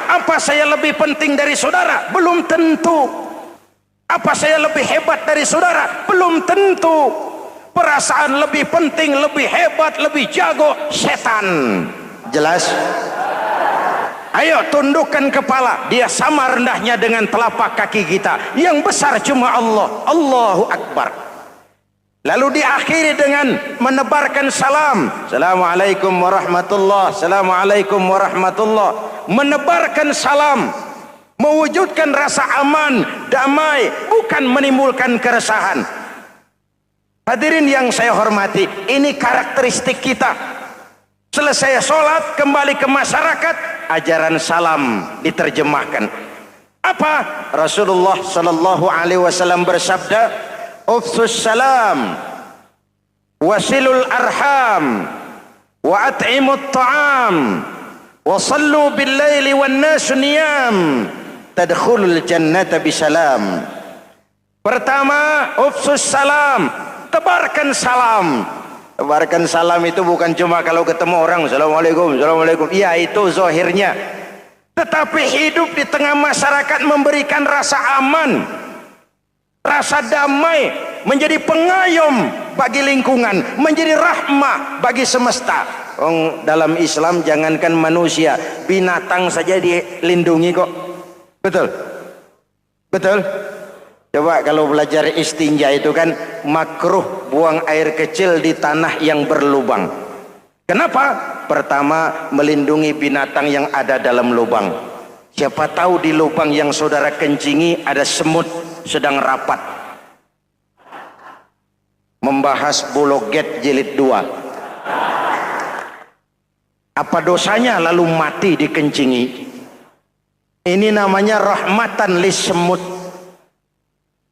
Apa saya lebih penting dari saudara? Belum tentu. Apa saya lebih hebat dari saudara? Belum tentu. Perasaan lebih penting, lebih hebat, lebih jago setan. Jelas? Ayo tundukkan kepala. Dia sama rendahnya dengan telapak kaki kita. Yang besar cuma Allah. Allahu Akbar. Lalu diakhiri dengan menebarkan salam. Assalamualaikum warahmatullah. Assalamualaikum warahmatullah. Menebarkan salam. Mewujudkan rasa aman, damai. Bukan menimbulkan keresahan. Hadirin yang saya hormati. Ini karakteristik kita. Selesai sholat, kembali ke masyarakat, ajaran salam diterjemahkan. Apa? Rasulullah sallallahu alaihi wasallam bersabda, "Ufsus salam, wasilul arham, wa at'imut ta'am, wa sallu bil laili wan nasu niyam, tadkhulul jannata bisalam." Pertama, ufsus salam, tebarkan salam. Tebarkan salam itu bukan cuma kalau ketemu orang assalamualaikum, assalamualaikum. Iya, itu zahirnya. Tetapi hidup di tengah masyarakat memberikan rasa aman, rasa damai, menjadi pengayom bagi lingkungan, menjadi rahmah bagi semesta. Dalam Islam jangankan manusia, binatang saja dilindungi kok. Betul? Betul? Coba kalau belajar istinja itu kan makruh buang air kecil di tanah yang berlubang. Kenapa? Pertama, melindungi binatang yang ada dalam lubang. Siapa tahu di lubang yang saudara kencingi ada semut sedang rapat. Membahas Bologet jilid 2. Apa dosanya lalu mati dikencingi? Ini namanya rahmatan lis semut.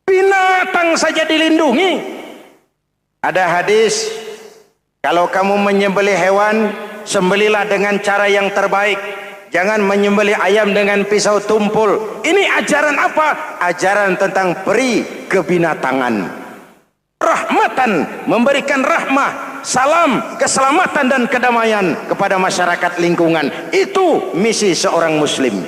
Binatang saja dilindungi. Ada hadis, kalau kamu menyembelih hewan, sembelilah dengan cara yang terbaik. Jangan menyembelih ayam dengan pisau tumpul. Ini ajaran apa? Ajaran tentang peri kebinatangan. Rahmatan, memberikan rahmah, salam, keselamatan dan kedamaian kepada masyarakat lingkungan. Itu misi seorang muslim.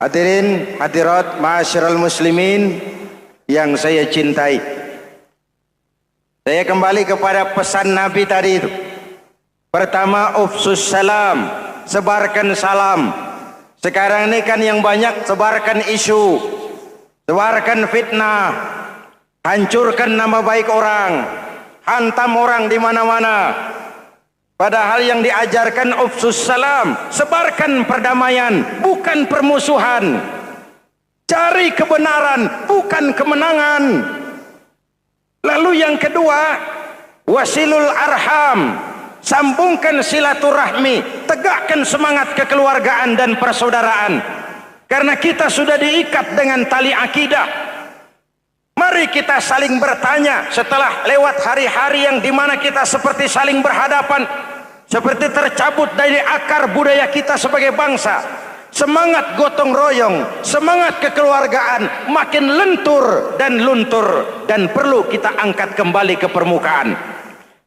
Hadirin, hadirat, ma'asyiral muslimin yang saya cintai. Saya kembali kepada pesan Nabi tadi itu. Pertama, ufsus salam, sebarkan salam. Sekarang ini kan yang banyak sebarkan isu, sebarkan fitnah, hancurkan nama baik orang, hantam orang di mana-mana. Padahal yang diajarkan ufsus salam, sebarkan perdamaian, bukan permusuhan. Cari kebenaran, bukan kemenangan. Lalu yang kedua, wasilul arham, sambungkan silaturahmi, tegakkan semangat kekeluargaan dan persaudaraan. Karena kita sudah diikat dengan tali akidah. Mari kita saling bertanya setelah lewat hari-hari yang dimana kita seperti saling berhadapan, seperti tercabut dari akar budaya kita sebagai bangsa. semangat gotong royong, semangat kekeluargaan makin lentur dan luntur, dan perlu kita angkat kembali ke permukaan.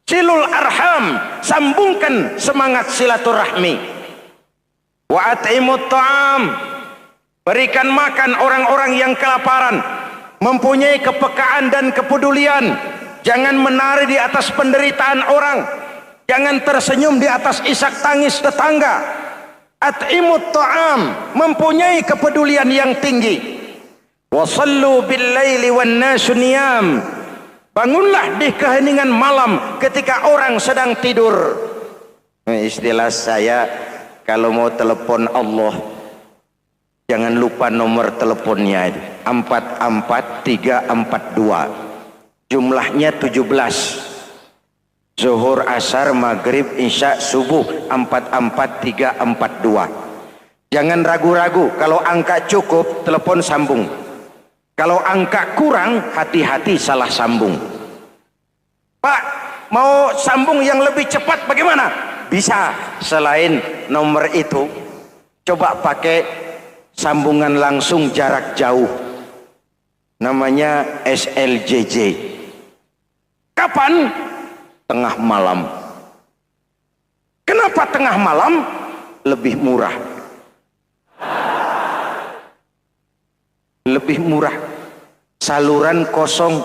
Silul arham, sambungkan semangat silaturahmi. Wa at'imut ta'am, berikan makan orang-orang yang kelaparan, mempunyai kepekaan dan kepedulian. Jangan menari di atas penderitaan orang, jangan tersenyum di atas isak tangis tetangga. At'imut ta'am, mempunyai kepedulian yang tinggi. Wasallu bil laili wan nasu niyam, bangunlah di keheningan malam ketika orang sedang tidur. Istilah saya, kalau mau telepon Allah, jangan lupa nomor teleponnya, 44342, jumlahnya 17. Zuhur, asar, maghrib, isya, subuh, 44342. Jangan ragu-ragu, kalau angka cukup telepon sambung, kalau angka kurang hati-hati salah sambung. Pak, mau sambung yang lebih cepat bagaimana? Bisa, selain nomor itu coba pakai sambungan langsung jarak jauh, namanya SLJJ. Kapan? Tengah malam. Kenapa tengah malam? Lebih murah. Lebih murah. Saluran kosong,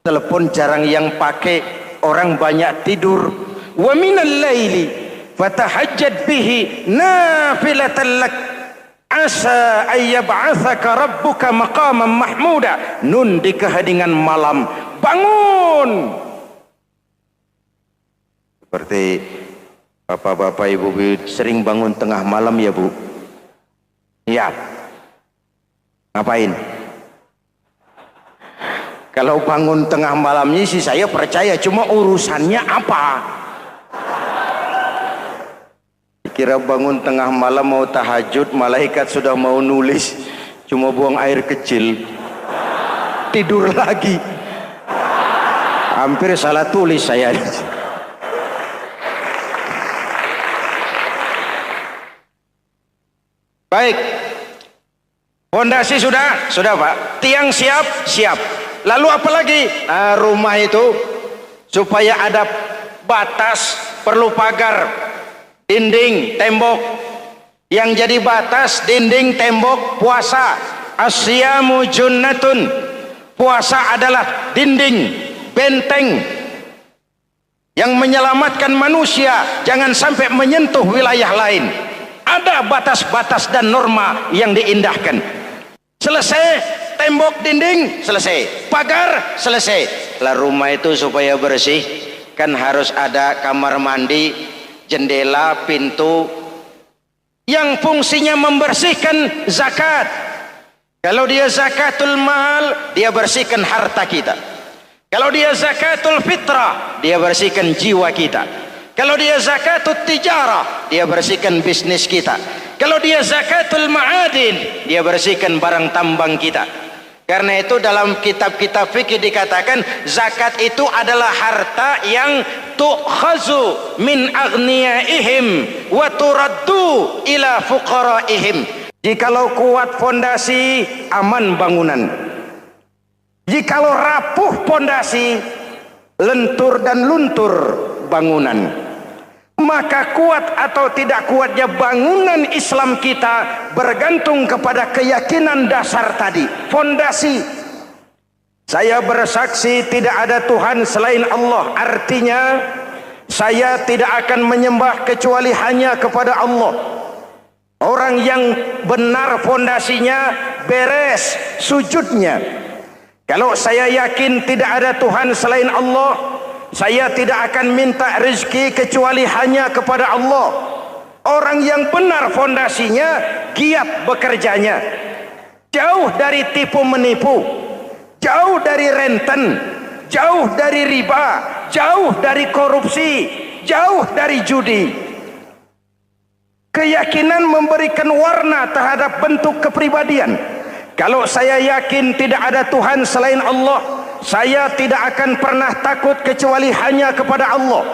telepon jarang yang pakai, orang banyak tidur. Wa minal laili fatahajjad bihi nafilatan lak asa ayyab'atsaka rabbuka maqaman mahmuda. Nun di keheningan malam, bangun. Seperti bapak-bapak, ibu-ibu sering bangun tengah malam ya Bu? Iya. Ngapain? Kalau bangun tengah malamnya sih saya percaya, cuma urusannya apa? Kira bangun tengah malam mau tahajud, malaikat sudah mau nulis, cuma buang air kecil, tidur lagi. Hampir salah tulis saya. Baik, fondasi sudah Pak, tiang siap, lalu apa lagi? Nah, rumah itu supaya ada batas, perlu pagar, dinding, tembok. Yang jadi batas, dinding, tembok, puasa. Asyamu junnatun, puasa adalah dinding, benteng yang menyelamatkan manusia jangan sampai menyentuh wilayah lain. Ada batas-batas dan norma yang diindahkan. Selesai, tembok, dinding, selesai. Pagar, selesai. Lah rumah itu supaya bersih, kan harus ada kamar mandi, jendela, pintu, yang fungsinya membersihkan zakat. Kalau dia zakatul mal, dia bersihkan harta kita. Kalau dia zakatul fitrah, dia bersihkan jiwa kita. Kalau dia zakatul tijarah, dia bersihkan bisnis kita. Kalau dia zakatul ma'adin, dia bersihkan barang tambang kita. Karena itu dalam kitab-kitab fikih dikatakan zakat itu adalah harta yang tu'khazu min aghniyaihim wa turaddu ila fuqaraihim. Jikalau kuat fondasi, aman bangunan. Jikalau rapuh fondasi, lentur dan luntur bangunan. Maka kuat atau tidak kuatnya bangunan Islam kita bergantung kepada keyakinan dasar tadi, fondasi. Saya bersaksi tidak ada Tuhan selain Allah, artinya saya tidak akan menyembah kecuali hanya kepada Allah. Orang yang benar fondasinya beres sujudnya. Kalau saya yakin tidak ada Tuhan selain Allah, saya tidak akan minta rezeki kecuali hanya kepada Allah. Orang yang benar fondasinya, giat bekerjanya, jauh dari tipu menipu, jauh dari renten, jauh dari riba, jauh dari korupsi, jauh dari judi. Keyakinan memberikan warna terhadap bentuk kepribadian. Kalau saya yakin tidak ada Tuhan selain Allah, saya tidak akan pernah takut kecuali hanya kepada Allah.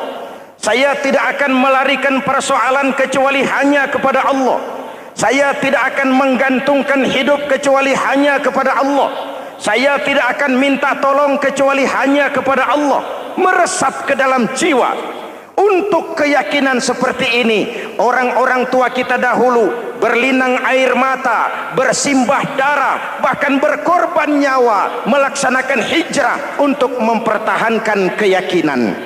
Saya tidak akan melarikan persoalan kecuali hanya kepada Allah. Saya tidak akan menggantungkan hidup kecuali hanya kepada Allah. Saya tidak akan minta tolong kecuali hanya kepada Allah. Meresap ke dalam jiwa. Untuk keyakinan seperti ini, orang-orang tua kita dahulu berlinang air mata, bersimbah darah, bahkan berkorban nyawa, melaksanakan hijrah untuk mempertahankan keyakinan.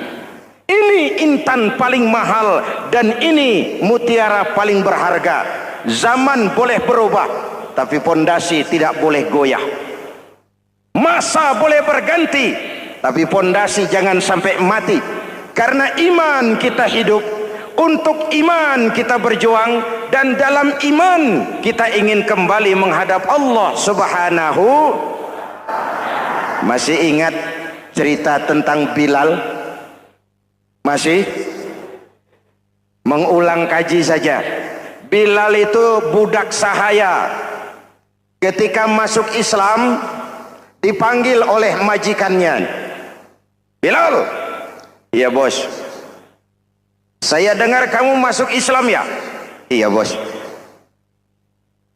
Ini intan paling mahal dan ini mutiara paling berharga. Zaman boleh berubah, tapi pondasi tidak boleh goyah. Masa boleh berganti, tapi pondasi jangan sampai mati. Karena iman kita hidup, untuk iman kita berjuang, dan dalam iman kita ingin kembali menghadap Allah Subhanahu. Masih ingat cerita tentang Bilal? Masih? Mengulang kaji saja. Bilal itu budak sahaya. Ketika masuk Islam, dipanggil oleh majikannya. Bilal, iya bos. Saya dengar kamu masuk Islam ya? Iya bos.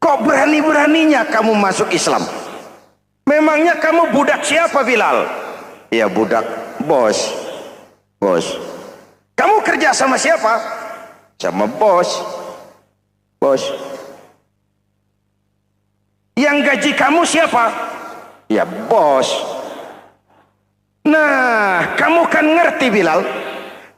Kok berani-beraninya kamu masuk Islam? Memangnya kamu budak siapa Bilal? Iya budak bos. Bos. Kamu kerja sama siapa? Sama bos. Bos. Yang gaji kamu siapa? Ya bos. Nah, kamu kan ngerti Bilal.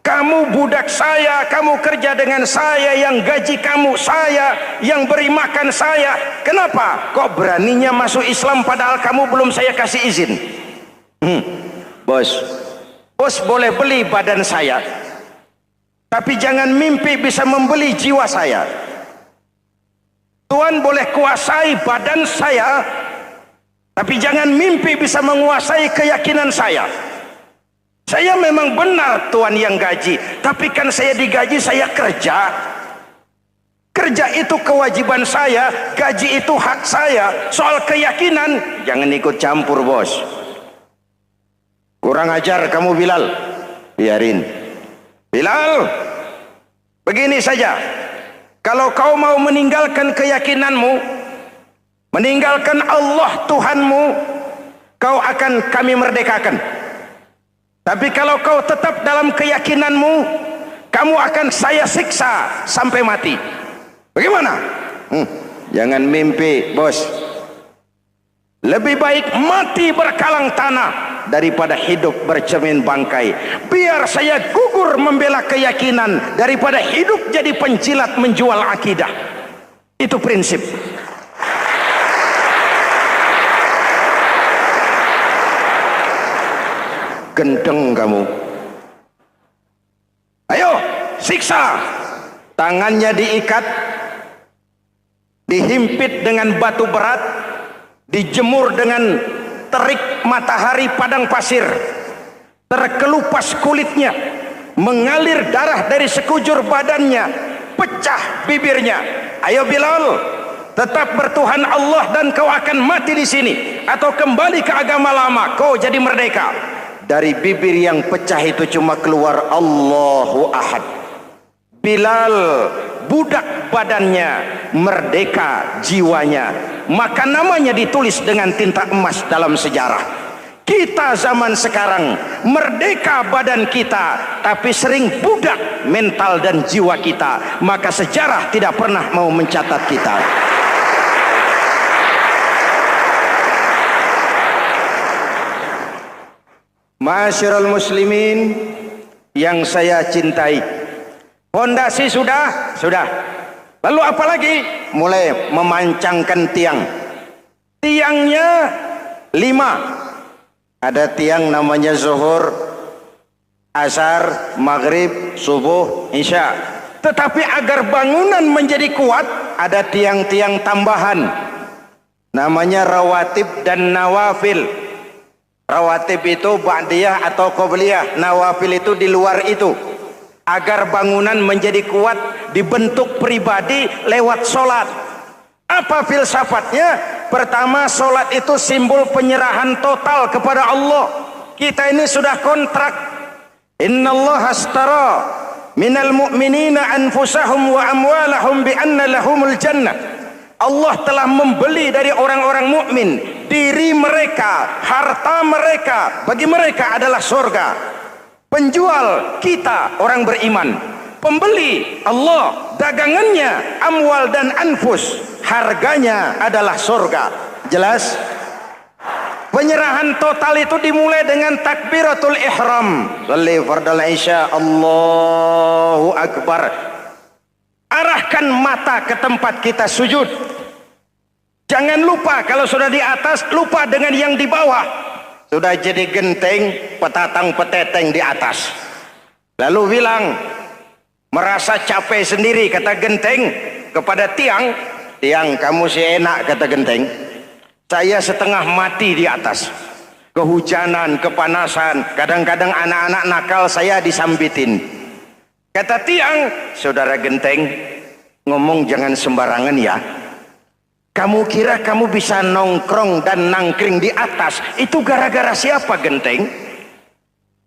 Kamu budak saya, kamu kerja dengan saya, yang gaji kamu saya, yang beri makan saya. Kenapa? Kok beraninya masuk Islam padahal kamu belum saya kasih izin? Bos, bos boleh beli badan saya, tapi jangan mimpi bisa membeli jiwa saya. Tuhan boleh kuasai badan saya, tapi jangan mimpi bisa menguasai keyakinan saya. Saya memang benar Tuhan yang gaji, tapi kan saya digaji, saya kerja. Kerja itu kewajiban saya, gaji itu hak saya. Soal keyakinan, jangan ikut campur bos. Kurang ajar kamu Bilal. Biarin. Bilal, begini saja. Kalau kau mau meninggalkan keyakinanmu, meninggalkan Allah Tuhanmu, kau akan kami merdekakan. Tapi kalau kau tetap dalam keyakinanmu, kamu akan saya siksa sampai mati. Bagaimana? Jangan mimpi bos. Lebih baik mati berkalang tanah daripada hidup bercermin bangkai. Biar saya gugur membela keyakinan daripada hidup jadi penjilat menjual akidah. Itu prinsip. Gendeng kamu. Ayo, siksa. Tangannya diikat, dihimpit dengan batu berat, dijemur dengan terik matahari padang pasir, terkelupas kulitnya, mengalir darah dari sekujur badannya, pecah bibirnya. Ayo Bilal, tetap bertuhan Allah dan kau akan mati di sini, atau kembali ke agama lama, kau jadi merdeka. Dari bibir yang pecah itu cuma keluar Allahu Ahad. Bilal, budak badannya, merdeka jiwanya. Maka namanya ditulis dengan tinta emas dalam sejarah. Kita zaman sekarang merdeka badan kita, tapi sering budak mental dan jiwa kita. Maka sejarah tidak pernah mau mencatat kita. Masyarul muslimin yang saya cintai, fondasi sudah. Lalu apa lagi? Mulai memancangkan tiang. Tiangnya 5. Ada tiang namanya zuhur, asar, maghrib, subuh, isya. Tetapi agar bangunan menjadi kuat, ada tiang-tiang tambahan. Namanya rawatib dan nawafil. Rawatib itu ba'diyah atau qobliyah, nawafil itu di luar itu. Agar bangunan menjadi kuat, dibentuk pribadi lewat solat. Apa filsafatnya? Pertama, solat itu simbol penyerahan total kepada Allah. Kita ini sudah kontrak. Innallaha astara minal mu'minina anfusahum wa amwalahum bi anna lahumul jannah. Allah telah membeli dari orang-orang mukmin diri mereka, harta mereka, bagi mereka adalah surga. Penjual kita orang beriman, pembeli Allah, dagangannya amwal dan anfus, harganya adalah surga. Jelas? Penyerahan total itu dimulai dengan takbiratul ihram. Salli fardal isya, Allahu akbar. Arahkan mata ke tempat kita sujud. Jangan lupa kalau sudah di atas, lupa dengan yang di bawah. Sudah jadi genteng, petatang peteteng di atas. Lalu bilang, merasa capek sendiri, kata genteng kepada tiang. Tiang, kamu sih enak, kata genteng. Saya setengah mati di atas. Kehujanan, kepanasan, kadang-kadang anak-anak nakal saya disambitin. Kata tiang, saudara genteng, ngomong jangan sembarangan ya. Kamu kira kamu bisa nongkrong dan nangkring di atas, itu gara-gara siapa genteng?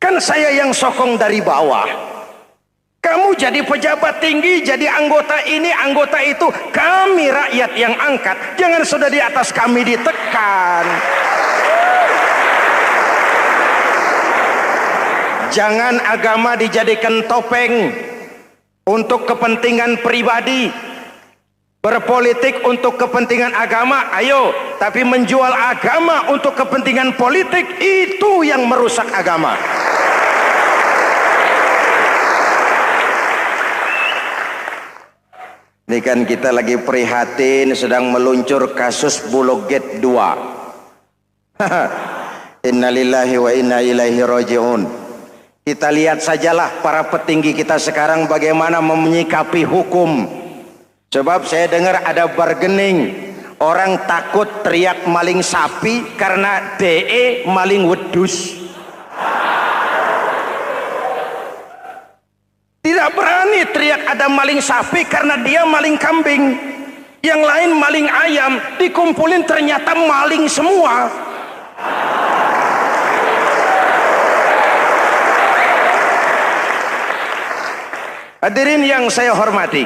Kan saya yang sokong dari bawah. Kamu jadi pejabat tinggi, jadi anggota ini, anggota itu. Kami rakyat yang angkat. Jangan sudah di atas kami ditekan. Jangan agama dijadikan topeng untuk kepentingan pribadi. Berpolitik untuk kepentingan agama, ayo. Tapi menjual agama untuk kepentingan politik, itu yang merusak agama. Ini kan kita lagi prihatin sedang meluncur kasus Bulog Gate 2. Innalillahi wa inna ilaihi raji'un. Kita lihat sajalah para petinggi kita sekarang bagaimana menyikapi hukum. Sebab saya dengar ada bargaining. Orang takut teriak maling sapi karena DE maling wedus. Tidak berani teriak ada maling sapi karena dia maling kambing. Yang lain maling ayam, dikumpulin ternyata maling semua. Hadirin yang saya hormati,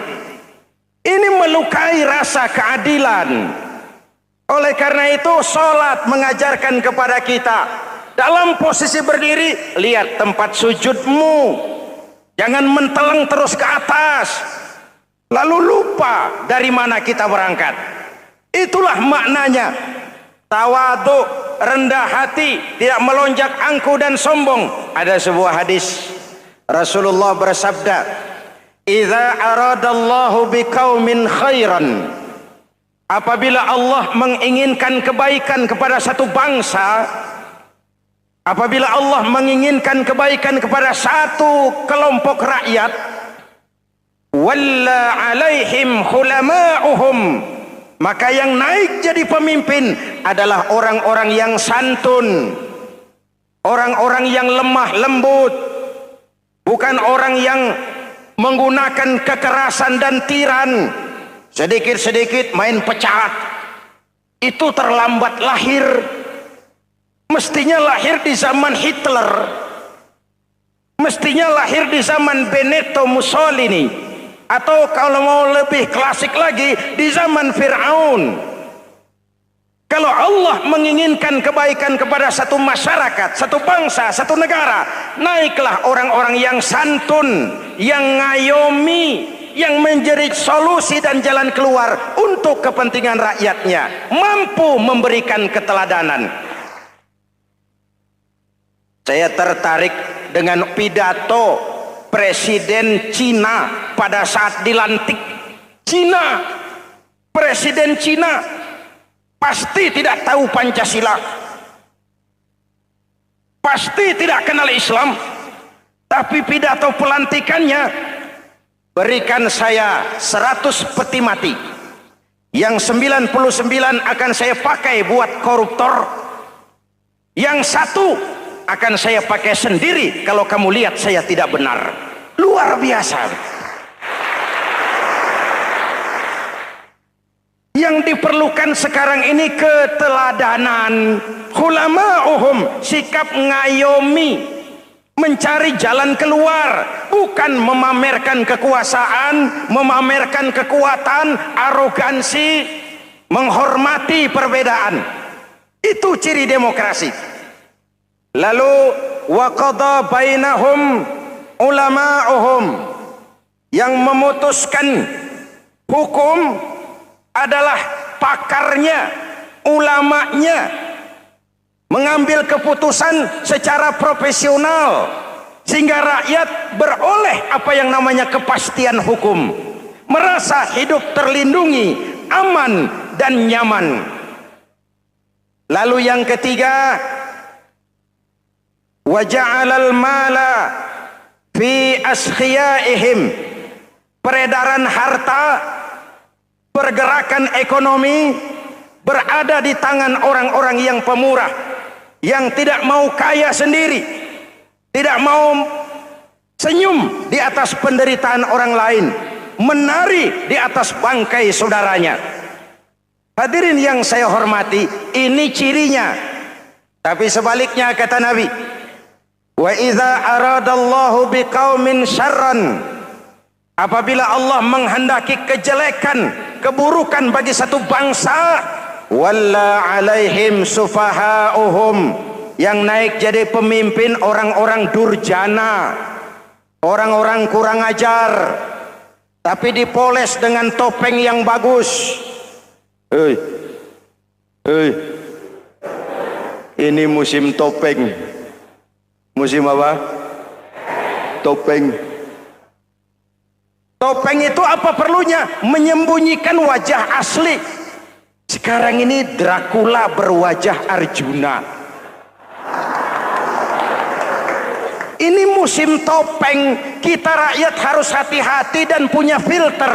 ini melukai rasa keadilan. Oleh karena itu sholat mengajarkan kepada kita, dalam posisi berdiri, lihat tempat sujudmu. Jangan menteleng terus ke atas, lalu lupa dari mana kita berangkat. Itulah maknanya tawadhu, rendah hati, tidak melonjak angku dan sombong. Ada sebuah hadis Rasulullah bersabda, "Idza aradallahu biqaumin khairan." Apabila Allah menginginkan kebaikan kepada satu bangsa, apabila Allah menginginkan kebaikan kepada satu kelompok rakyat, walla alaihim hulama'uhum, maka yang naik jadi pemimpin adalah orang-orang yang santun, orang-orang yang lemah lembut, bukan orang yang menggunakan kekerasan dan tiran. Sedikit-sedikit main pecat, itu terlambat lahir. Mestinya lahir di zaman Hitler, mestinya lahir di zaman Benito Mussolini, atau kalau mau lebih klasik lagi di zaman Fir'aun. Kalau Allah menginginkan kebaikan kepada satu masyarakat, satu bangsa, satu negara, naiklah orang-orang yang santun, yang ngayomi, yang menjadi solusi dan jalan keluar untuk kepentingan rakyatnya, mampu memberikan keteladanan. Saya tertarik dengan pidato Presiden Cina pada saat dilantik. Cina, Presiden Cina pasti tidak tahu Pancasila, pasti tidak kenal Islam, tapi pidato pelantikannya, berikan saya 100 peti mati, yang 99 akan saya pakai buat koruptor, yang satu akan saya pakai sendiri kalau kamu lihat saya tidak benar. Luar biasa. Yang diperlukan sekarang ini keteladanan, hulama'uhum, sikap ngayomi, mencari jalan keluar, bukan memamerkan kekuasaan, memamerkan kekuatan, arogansi, menghormati perbedaan. Itu ciri demokrasi. Lalu wa qada bainahum ulama'uhum, yang memutuskan hukum adalah pakarnya, ulamanya, mengambil keputusan secara profesional sehingga rakyat beroleh apa yang namanya kepastian hukum, merasa hidup terlindungi, aman dan nyaman. Lalu yang ketiga, wa ja'alal mala fi askhiyaihim, peredaran harta, pergerakan ekonomi berada di tangan orang-orang yang pemurah, yang tidak mau kaya sendiri, tidak mau senyum di atas penderitaan orang lain, menari di atas bangkai saudaranya. Hadirin yang saya hormati, ini cirinya. Tapi sebaliknya kata Nabi, wa idza aradallahu biqaumin syarran, apabila Allah menghendaki kejelekan, keburukan bagi satu bangsa, walla alaihim sufahauhum, yang naik jadi pemimpin orang-orang durjana, orang-orang kurang ajar, tapi dipoles dengan topeng yang bagus. Ini musim topeng. Musim apa? Topeng. Topeng itu apa perlunya? Menyembunyikan wajah asli. Sekarang ini Dracula berwajah Arjuna. Ini musim topeng. Kita rakyat harus hati-hati dan punya filter,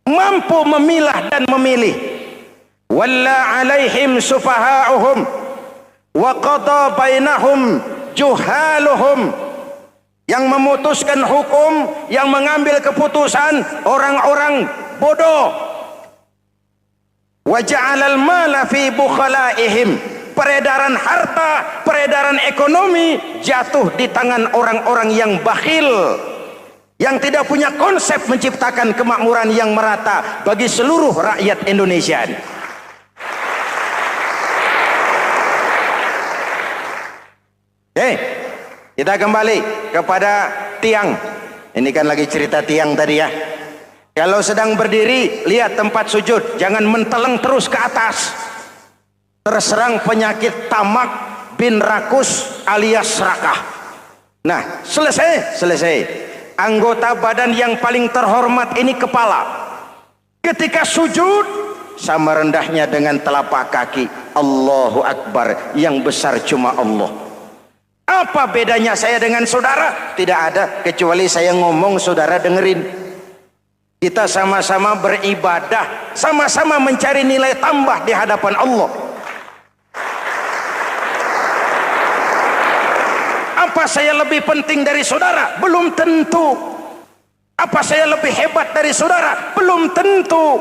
mampu memilah dan memilih. Walla alaihim sufahauhum wa qada bainahum juhaluhum, yang memutuskan hukum, yang mengambil keputusan orang-orang bodoh. Wa ja'alal mala fi bukhalaihim, peredaran harta, peredaran ekonomi jatuh di tangan orang-orang yang bakhil, yang tidak punya konsep menciptakan kemakmuran yang merata bagi seluruh rakyat Indonesia. Kita kembali kepada tiang. Ini kan lagi cerita tiang tadi ya. Kalau sedang berdiri, lihat tempat sujud, jangan menteleng terus ke atas. Terserang penyakit tamak bin rakus alias serakah. Nah, selesai. Anggota badan yang paling terhormat ini kepala. Ketika sujud, sama rendahnya dengan telapak kaki. Allahu Akbar, yang besar cuma Allah. Apa bedanya saya dengan saudara? Tidak ada, kecuali saya ngomong saudara dengerin. Kita sama-sama beribadah, sama-sama mencari nilai tambah di hadapan Allah. Apa saya lebih penting dari saudara? Belum tentu. Apa saya lebih hebat dari saudara? Belum tentu.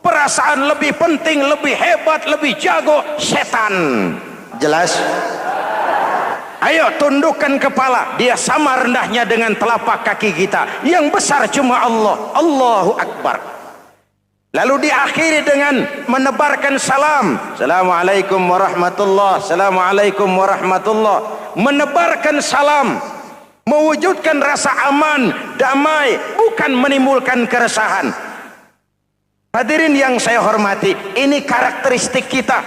Perasaan lebih penting, lebih hebat, lebih jago setan. Jelas? Ayo tundukkan kepala, dia sama rendahnya dengan telapak kaki kita. Yang besar cuma Allah. Allahu Akbar. Lalu diakhiri dengan menebarkan salam. Assalamualaikum warahmatullah. Assalamualaikum warahmatullah. Menebarkan salam, mewujudkan rasa aman, damai, bukan menimbulkan keresahan. Hadirin yang saya hormati, ini karakteristik kita.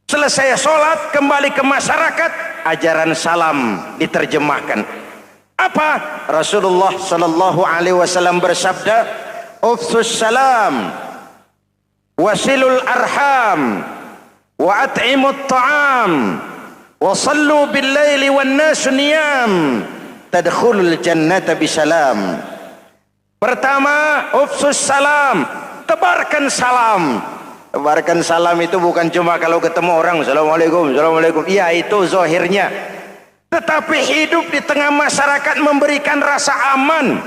Selesai sholat, kembali ke masyarakat, ajaran salam diterjemahkan. Apa? Rasulullah sallallahu alaihi wasallam bersabda, "Ufsus salam, wasilul arham, wa at'imut ta'am, wa sallu bil laili wan nasu niyam, tadkhulul jannata bisalam." Pertama, ufsus salam, tebarkan salam. Tebarkan salam itu bukan cuma kalau ketemu orang assalamualaikum, assalamualaikum. Iya, itu zahirnya. Tetapi hidup di tengah masyarakat memberikan rasa aman,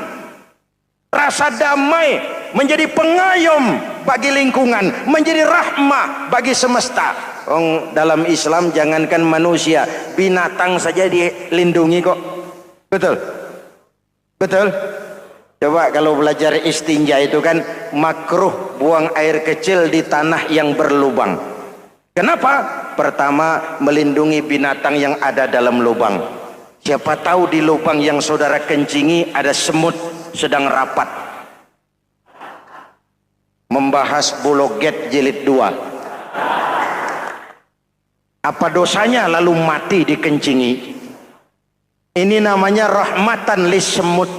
rasa damai, menjadi pengayom bagi lingkungan, menjadi rahmah bagi semesta. Dalam Islam jangankan manusia, binatang saja dilindungi kok. Betul? Betul? Coba kalau belajar istinja itu kan makruh buang air kecil di tanah yang berlubang. Kenapa? Pertama, melindungi binatang yang ada dalam lubang. Siapa tahu di lubang yang saudara kencingi ada semut sedang rapat. Membahas Bologet jilid 2. Apa dosanya lalu mati dikencingi? Ini namanya rahmatan lis semut.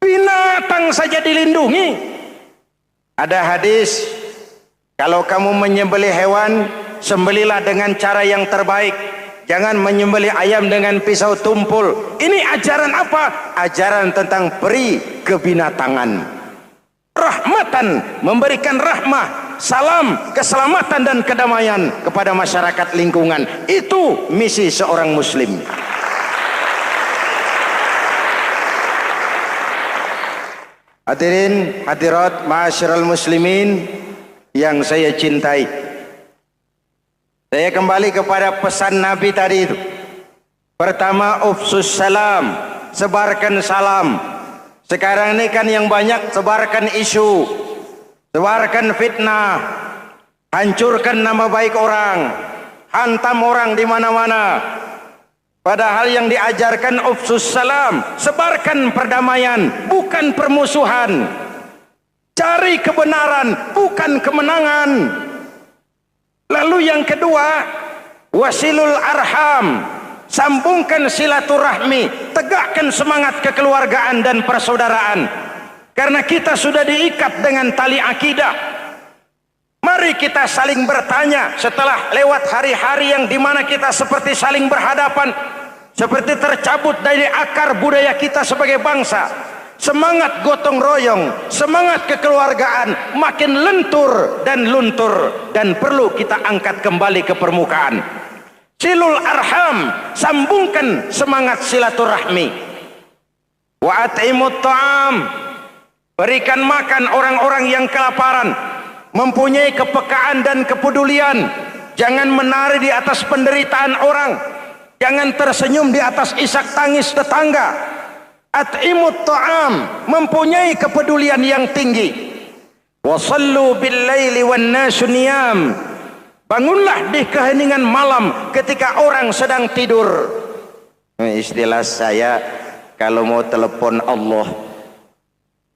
Binatang saja dilindungi. Ada hadis, kalau kamu menyembelih hewan, sembelilah dengan cara yang terbaik. Jangan menyembelih ayam dengan pisau tumpul. Ini ajaran apa? Ajaran tentang peri kebinatangan. Rahmatan, memberikan rahmah, salam, keselamatan dan kedamaian kepada masyarakat lingkungan. Itu misi seorang muslim. Hadirin hadirat ma'asyiral muslimin yang saya cintai, saya kembali kepada pesan Nabi tadi itu. Pertama, ufsus salam, sebarkan salam. Sekarang ini kan yang banyak sebarkan isu, sebarkan fitnah, hancurkan nama baik orang, hantam orang di mana-mana. Padahal yang diajarkan ufsus salam, sebarkan perdamaian, bukan permusuhan. Cari kebenaran, bukan kemenangan. Lalu yang kedua, wasilul arham, sambungkan silaturahmi, tegakkan semangat kekeluargaan dan persaudaraan. Karena kita sudah diikat dengan tali akidah. Mari kita saling bertanya setelah lewat hari-hari yang dimana kita seperti saling berhadapan, seperti tercabut dari akar budaya kita sebagai bangsa. Semangat gotong royong, semangat kekeluargaan makin lentur dan luntur, dan perlu kita angkat kembali ke permukaan. Silul arham, sambungkan semangat silaturahmi. Wa at'imut ta'am, berikan makan orang-orang yang kelaparan. Mempunyai kepekaan dan kepedulian. Jangan menari di atas penderitaan orang, jangan tersenyum di atas isak tangis tetangga. At'imut ta'am, mempunyai kepedulian yang tinggi. Wasallu bil laili wan nasu niyam, bangunlah di keheningan malam ketika orang sedang tidur. Istilah saya, kalau mau telepon Allah,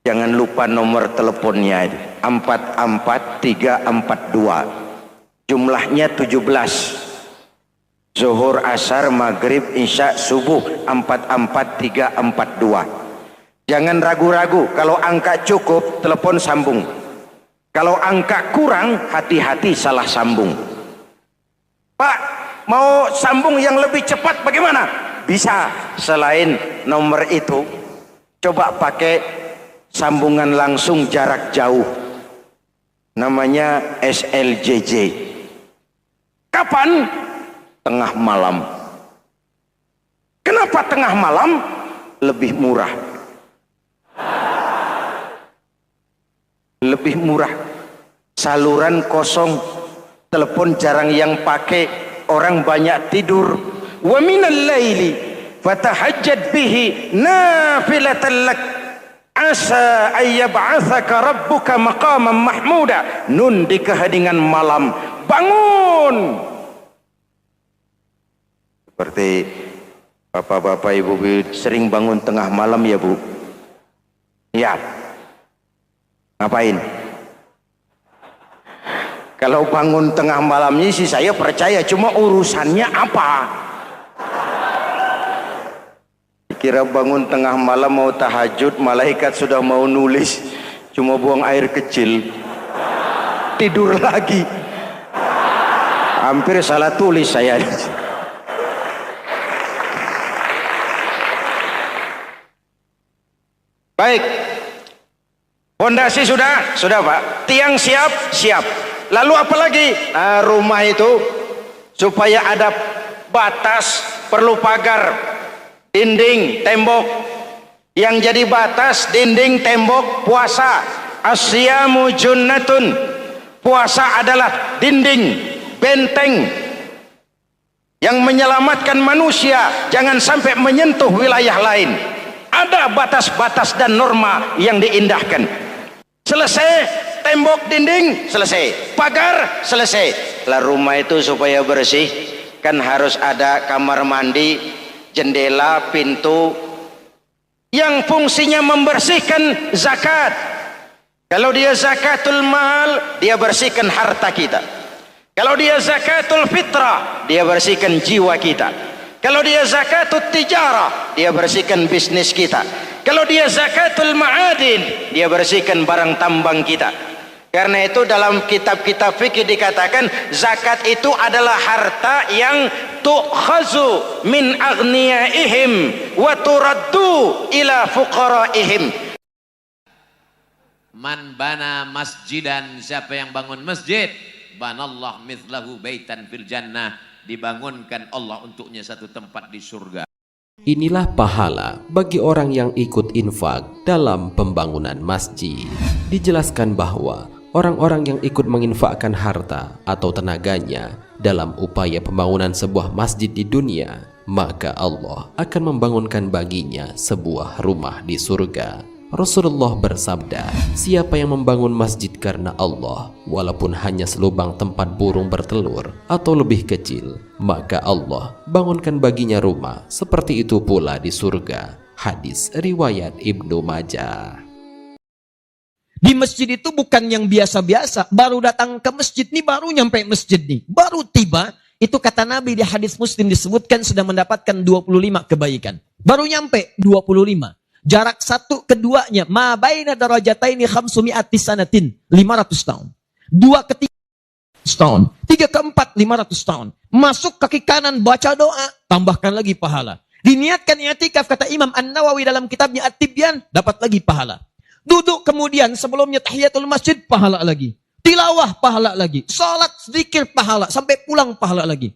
jangan lupa nomor teleponnya, 44342. Jumlahnya 17. Zuhur, asar, maghrib, isya, subuh, 44342. Jangan ragu-ragu. Kalau angka cukup, telepon sambung. Kalau angka kurang, hati-hati salah sambung. Pak, mau sambung yang lebih cepat bagaimana? Bisa. Selain nomor itu, coba pakai sambungan langsung jarak jauh. Namanya SLJJ. Kapan? Tengah malam. Kenapa tengah malam? Lebih murah. Lebih murah. Saluran kosong, telepon jarang yang pakai, orang banyak tidur. Wa minal laili fatahajjad bihi nafilatan lak asa ayyab'atsaka rabbuka maqaman mahmuda. Nun di keheningan malam, bangun. Seperti bapak-bapak, ibu-ibu sering bangun tengah malam ya Bu? Ya. Ngapain? Kalau bangun tengah malamnya sih saya percaya, cuma urusannya apa? Kira bangun tengah malam mau tahajud, malaikat sudah mau nulis, cuma buang air kecil, tidur lagi. Hampir salah tulis saya. Baik, fondasi sudah Pak, tiang siap, lalu apa lagi? Nah, rumah itu supaya ada batas, perlu pagar, dinding, tembok. Yang jadi batas, dinding, tembok, puasa. Asyamu junnatun, puasa adalah dinding, benteng yang menyelamatkan manusia jangan sampai menyentuh wilayah lain. Ada batas-batas dan norma yang diindahkan. Selesai, tembok dinding selesai, pagar selesai. Lah rumah itu supaya bersih kan harus ada kamar mandi, jendela, pintu yang fungsinya membersihkan zakat. Kalau dia zakatul mal, dia bersihkan harta kita. Kalau dia zakatul fitrah, dia bersihkan jiwa kita. Kalau dia zakatul tijarah, dia bersihkan bisnis kita. Kalau dia zakatul ma'adin, dia bersihkan barang tambang kita. Karena itu dalam kitab-kitab fikih dikatakan zakat itu adalah harta yang tu'khazu min aghniyaihim wa turaddu ila fuqaraihim. Man bana masjidan, siapa yang bangun masjid, banallah mithlahu baitan fil jannah, dibangunkan Allah untuknya satu tempat di surga. Inilah pahala bagi orang yang ikut infak dalam pembangunan masjid. Dijelaskan bahwa orang-orang yang ikut menginfakkan harta atau tenaganya dalam upaya pembangunan sebuah masjid di dunia, maka Allah akan membangunkan baginya sebuah rumah di surga. Rasulullah bersabda, siapa yang membangun masjid karena Allah, walaupun hanya selubang tempat burung bertelur atau lebih kecil, maka Allah bangunkan baginya rumah seperti itu pula di surga. Hadis riwayat Ibnu Majah. Di masjid itu bukan yang biasa-biasa, baru datang ke masjid nih, baru nyampe masjid nih, baru tiba, itu kata Nabi di hadis Muslim disebutkan sudah mendapatkan 25 kebaikan. Baru nyampe 25. Jarak satu keduanya, ma baina darajataini khamsumi'ati sanatin, 500 tahun. Dua ke 300 tahun. Tiga ke 4, 500 tahun. Masuk kaki kanan, baca doa, tambahkan lagi pahala. Diniatkan i'tikaf, kata Imam An-Nawawi dalam kitabnya At-Tibyan, dapat lagi pahala. Duduk kemudian sebelumnya tahiyatul masjid, pahala lagi. Tilawah, pahala lagi. Salat, zikir, pahala. Sampai pulang, pahala lagi.